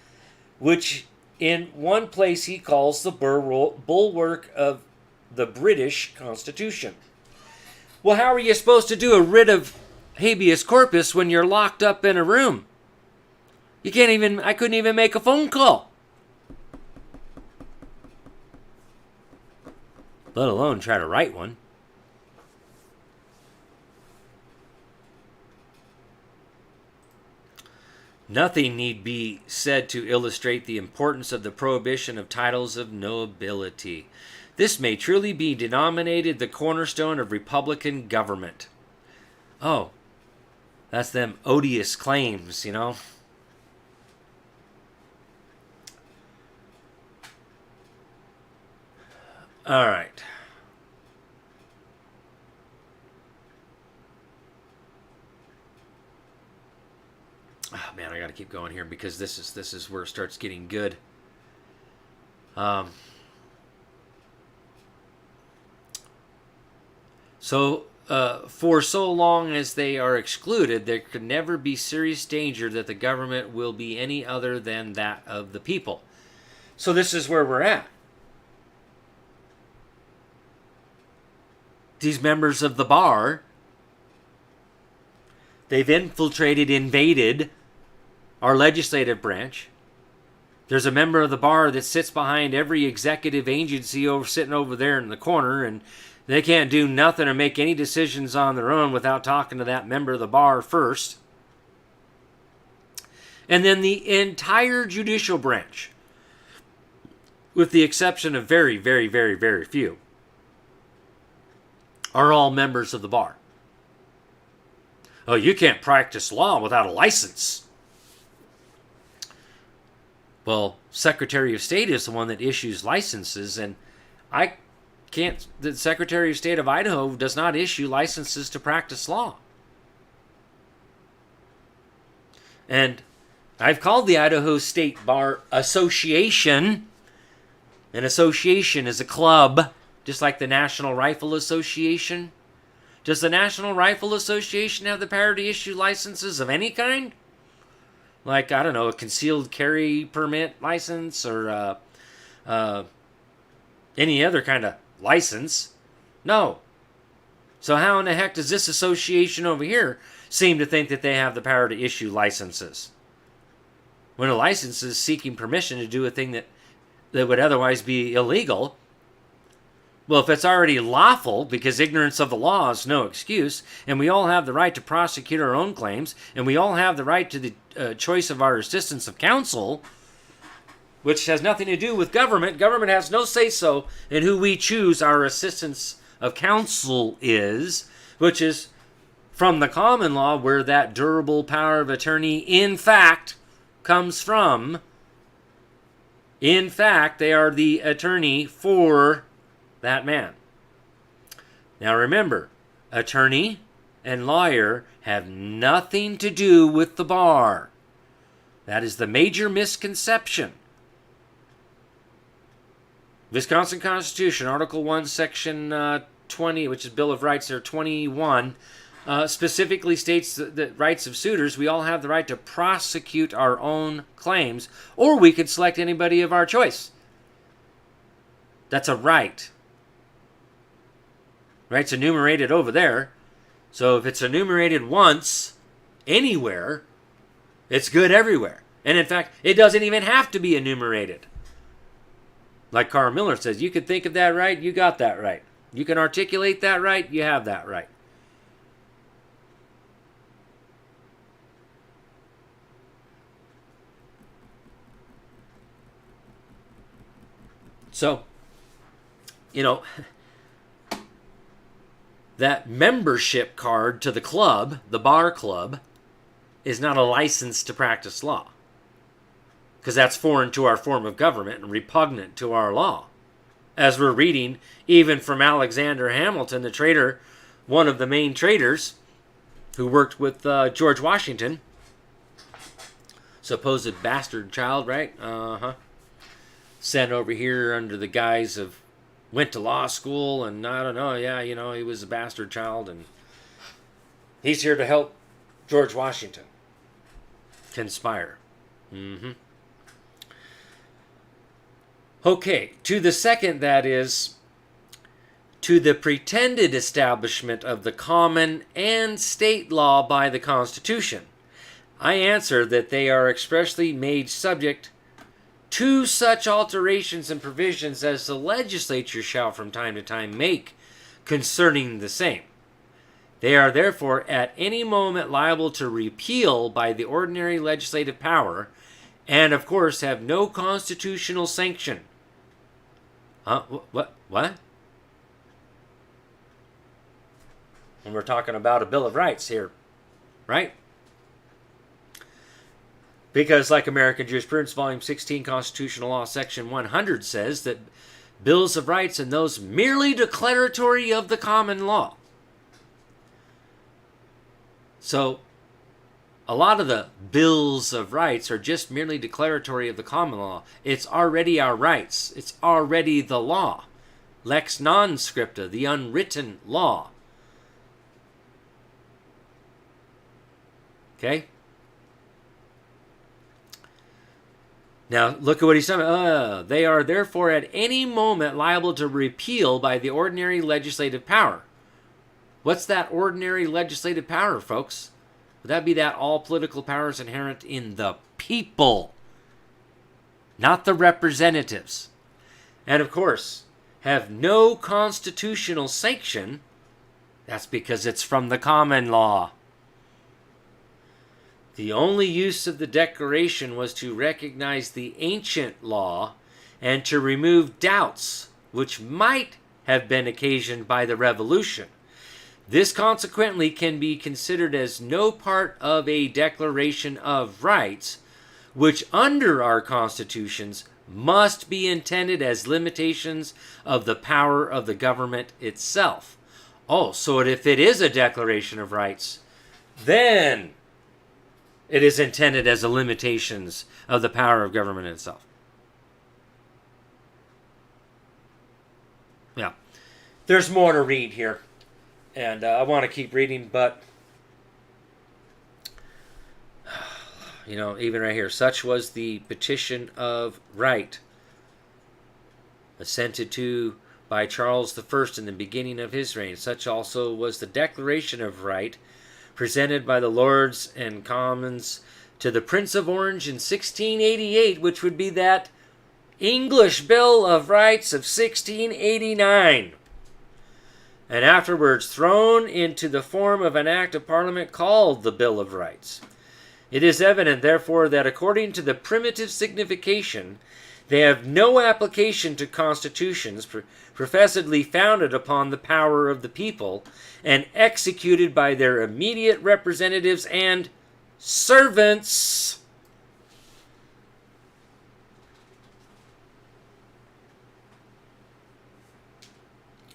which in one place he calls the bulwark of the British Constitution. Well, how are you supposed to do a writ of habeas corpus when you're locked up in a room? I couldn't even make a phone call. Let alone try to write one. Nothing need be said to illustrate the importance of the prohibition of titles of nobility. This may truly be denominated the cornerstone of Republican government. Oh, that's them odious claims, you know. All right. Oh man, I got to keep going here because this is where it starts getting good. For so long as they are excluded, there could never be serious danger that the government will be any other than that of the people. So this is where we're at. These members of the bar, they've invaded our legislative branch. There's a member of the bar that sits behind every executive agency sitting over there in the corner, and they can't do nothing or make any decisions on their own without talking to that member of the bar first. And then the entire judicial branch, with the exception of very, very, very, very few, are all members of the bar. Oh, you can't practice law without a license. Well, Secretary of State is the one that issues licenses, and the Secretary of State of Idaho does not issue licenses to practice law. And I've called the Idaho State Bar Association. An association is a club, just like the National Rifle Association. Does the National Rifle Association have the power to issue licenses of any kind? Like, I don't know, a concealed carry permit license or any other kind of license? No. So how in the heck does this association over here seem to think that they have the power to issue licenses? When a license is seeking permission to do a thing that would otherwise be illegal. Well, if it's already lawful, because ignorance of the law is no excuse, and we all have the right to prosecute our own claims, and we all have the right to the choice of our assistance of counsel, which has nothing to do with government. Government has no say-so in who we choose our assistance of counsel is, which is from the common law, where that durable power of attorney, in fact, comes from. In fact, they are the attorney for that man. Now remember, attorney and lawyer have nothing to do with the bar. That is the major misconception. Wisconsin Constitution, Article 1, Section 20, which is Bill of Rights there, 21, specifically states that rights of suitors, we all have the right to prosecute our own claims, or we could select anybody of our choice. That's a right. Right's enumerated over there. So if it's enumerated once, anywhere, it's good everywhere. And in fact, it doesn't even have to be enumerated. Like Carl Miller says, you can think of that right, you got that right. You can articulate that right, you have that right. So, that membership card to the club, the bar club, is not a license to practice law. Because that's foreign to our form of government and repugnant to our law. As we're reading, even from Alexander Hamilton, the trader, one of the main traders who worked with George Washington, supposed bastard child, right? Sent over here under the guise of went to law school, and I don't know, he was a bastard child, and he's here to help George Washington conspire. Okay, to the second, that is, to the pretended establishment of the common and state law by the Constitution, I answer that they are expressly made subject to such alterations and provisions as the legislature shall from time to time make concerning the same. They are therefore at any moment liable to repeal by the ordinary legislative power, and of course have no constitutional sanction. What? And we're talking about a Bill of Rights here, right? Because like American Jurisprudence, Volume 16, Constitutional Law, Section 100 says that bills of rights and those merely declaratory of the common law. So, a lot of the bills of rights are just merely declaratory of the common law. It's already our rights. It's already the law. Lex non scripta, the unwritten law. Okay? Now, look at what he's saying. They are therefore at any moment liable to repeal by the ordinary legislative power. What's that ordinary legislative power, folks? Would that be that all political powers inherent in the people, not the representatives? And of course, have no constitutional sanction. That's because it's from the common law. The only use of the Declaration was to recognize the ancient law and to remove doubts which might have been occasioned by the Revolution. This consequently can be considered as no part of a Declaration of Rights, which under our constitutions must be intended as limitations of the power of the government itself. Oh, so if it is a Declaration of Rights, then it is intended as the limitations of the power of government itself. Yeah. There's more to read here. And I want to keep reading, but, even right here. Such was the petition of right, assented to by Charles I in the beginning of his reign. Such also was the Declaration of Right, presented by the Lords and Commons to the Prince of Orange in 1688, which would be that English Bill of Rights of 1689. And afterwards thrown into the form of an act of Parliament called the Bill of Rights. It is evident, therefore, that according to the primitive signification, they have no application to constitutions professedly founded upon the power of the people and executed by their immediate representatives and servants.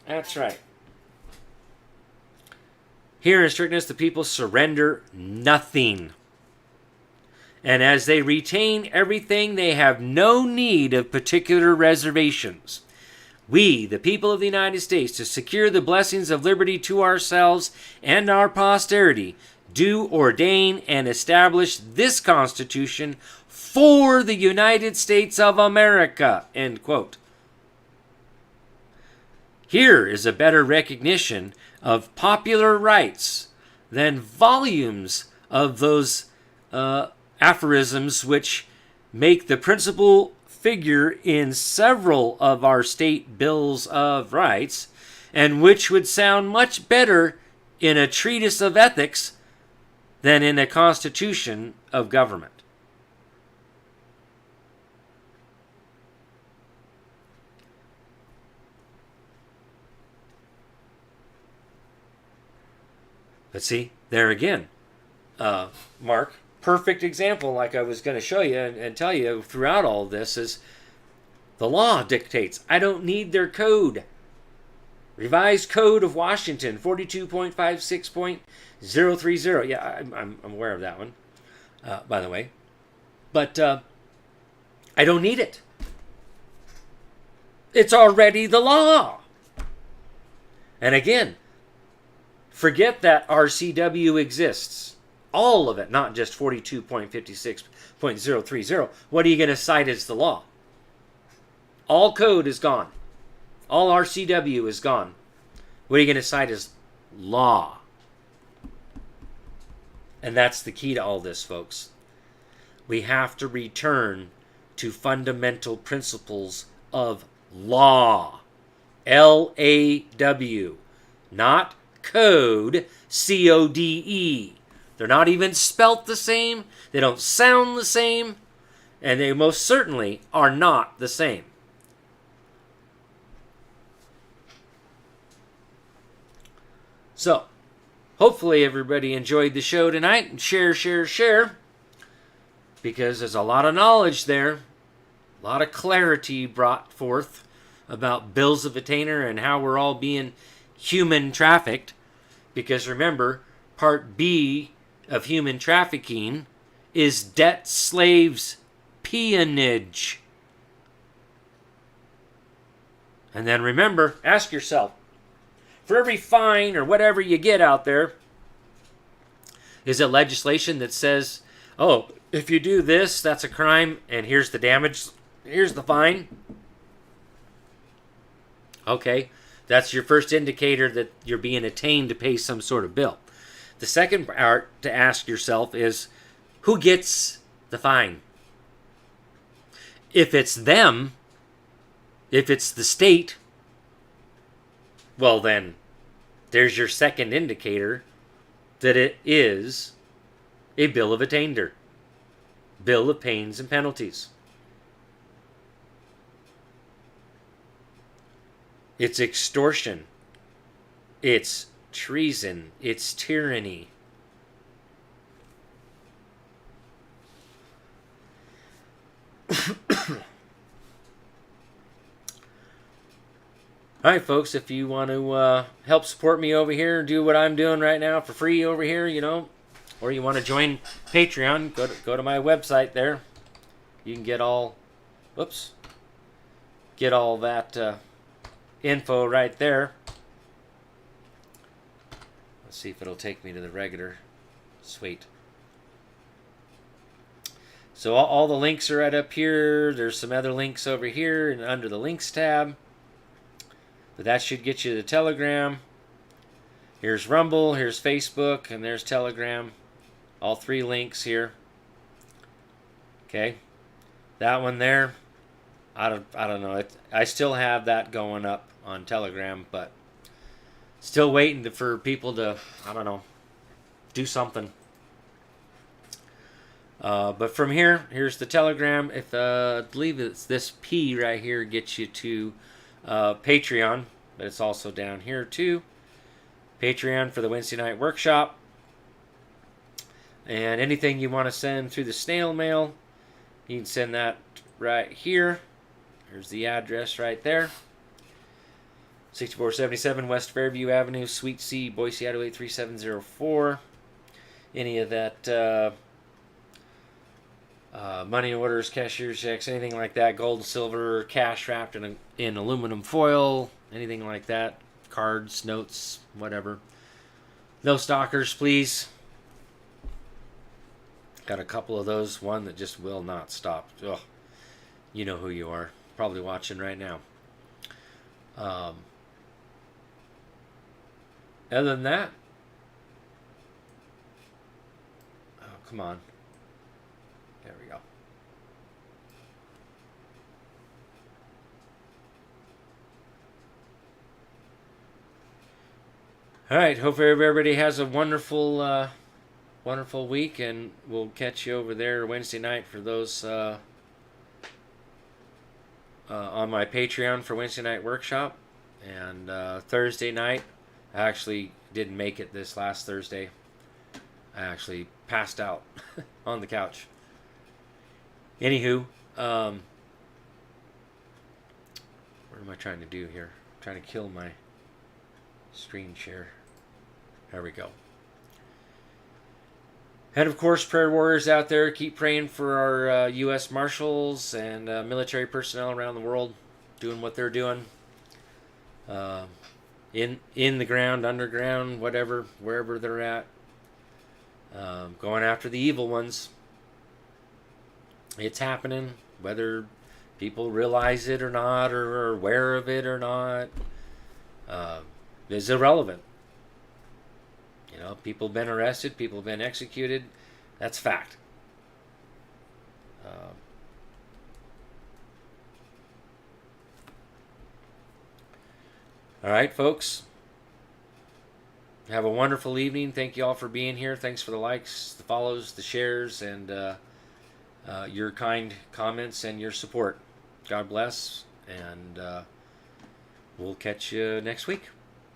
That's right. Here in strictness, the people surrender nothing. And as they retain everything, they have no need of particular reservations. We, the people of the United States, to secure the blessings of liberty to ourselves and our posterity, do ordain and establish this Constitution for the United States of America. End quote. Here is a better recognition of popular rights than volumes of those aphorisms which make the principal figure in several of our state bills of rights, and which would sound much better in a treatise of ethics than in a constitution of government. But see, there again, Mark, perfect example, like I was going to show you and tell you throughout all of this, is the law dictates. I don't need their code. Revised Code of Washington, 42.56.030. Yeah, I'm aware of that one, by the way. But I don't need it. It's already the law. And again, forget that RCW exists. All of it, not just 42.56.030. What are you going to cite as the law? All code is gone. All RCW is gone. What are you going to cite as law? And that's the key to all this, folks. We have to return to fundamental principles of law. L-A-W. Not code. C-O-D-E. They're not even spelt the same. They don't sound the same. And they most certainly are not the same. So, hopefully everybody enjoyed the show tonight. And share. Because there's a lot of knowledge there. A lot of clarity brought forth about bills of attainder and how we're all being human trafficked. Because remember, Part B of human trafficking is debt slaves peonage. And then remember, ask yourself, for every fine or whatever you get out there, is it legislation that says, oh, if you do this, that's a crime, and here's the damage, here's the fine? Okay, that's your first indicator that you're being attained to pay some sort of bill. The second part to ask yourself is, who gets the fine? If it's them, if it's the state, well then, there's your second indicator that it is a bill of attainder. Bill of pains and penalties. It's extortion. It's treason. It's tyranny. Alright folks, if you want to help support me over here, do what I'm doing right now for free over here, or you want to join Patreon, go to my website there. You can get all that info right there. Let's see if it'll take me to the regular. Sweet. So all the links are right up here. There's some other links over here and under the links tab. But that should get you to Telegram. Here's Rumble, here's Facebook, and there's Telegram. All three links here. Okay. That one there, I don't know. I still have that going up on Telegram, but still waiting for people to, do something. But from here's the Telegram. If I believe it's this P right here gets you to Patreon, but it's also down here too. Patreon for the Wednesday night workshop. And anything you want to send through the snail mail, you can send that right here. Here's the address right there. 6477 West Fairview Avenue, Suite C, Boise, Idaho 83704. Any of that money orders, cashier's checks, anything like that, gold, silver, cash wrapped in aluminum foil, anything like that, cards, notes, whatever. No stalkers, please. Got a couple of those, one that just will not stop. Ugh. You know who you are. Probably watching right now. Other than that, oh, come on. There we go. All right. Hope everybody has a wonderful, wonderful week, and we'll catch you over there Wednesday night for those on my Patreon for Wednesday night workshop, and Thursday night. I actually didn't make it this last Thursday. I actually passed out on the couch. Anywho, what am I trying to do here? I'm trying to kill my screen share. There we go. And of course, prayer warriors out there, keep praying for our U.S. Marshals and military personnel around the world doing what they're doing. In the ground, underground, whatever, wherever they're at. Going after the evil ones. It's happening, whether people realize it or not, or are aware of it or not, is irrelevant. You know, people have been arrested, people have been executed. That's fact. All right, folks. Have a wonderful evening. Thank you all for being here. Thanks for the likes, the follows, the shares, and your kind comments and your support. God bless, and we'll catch you next week.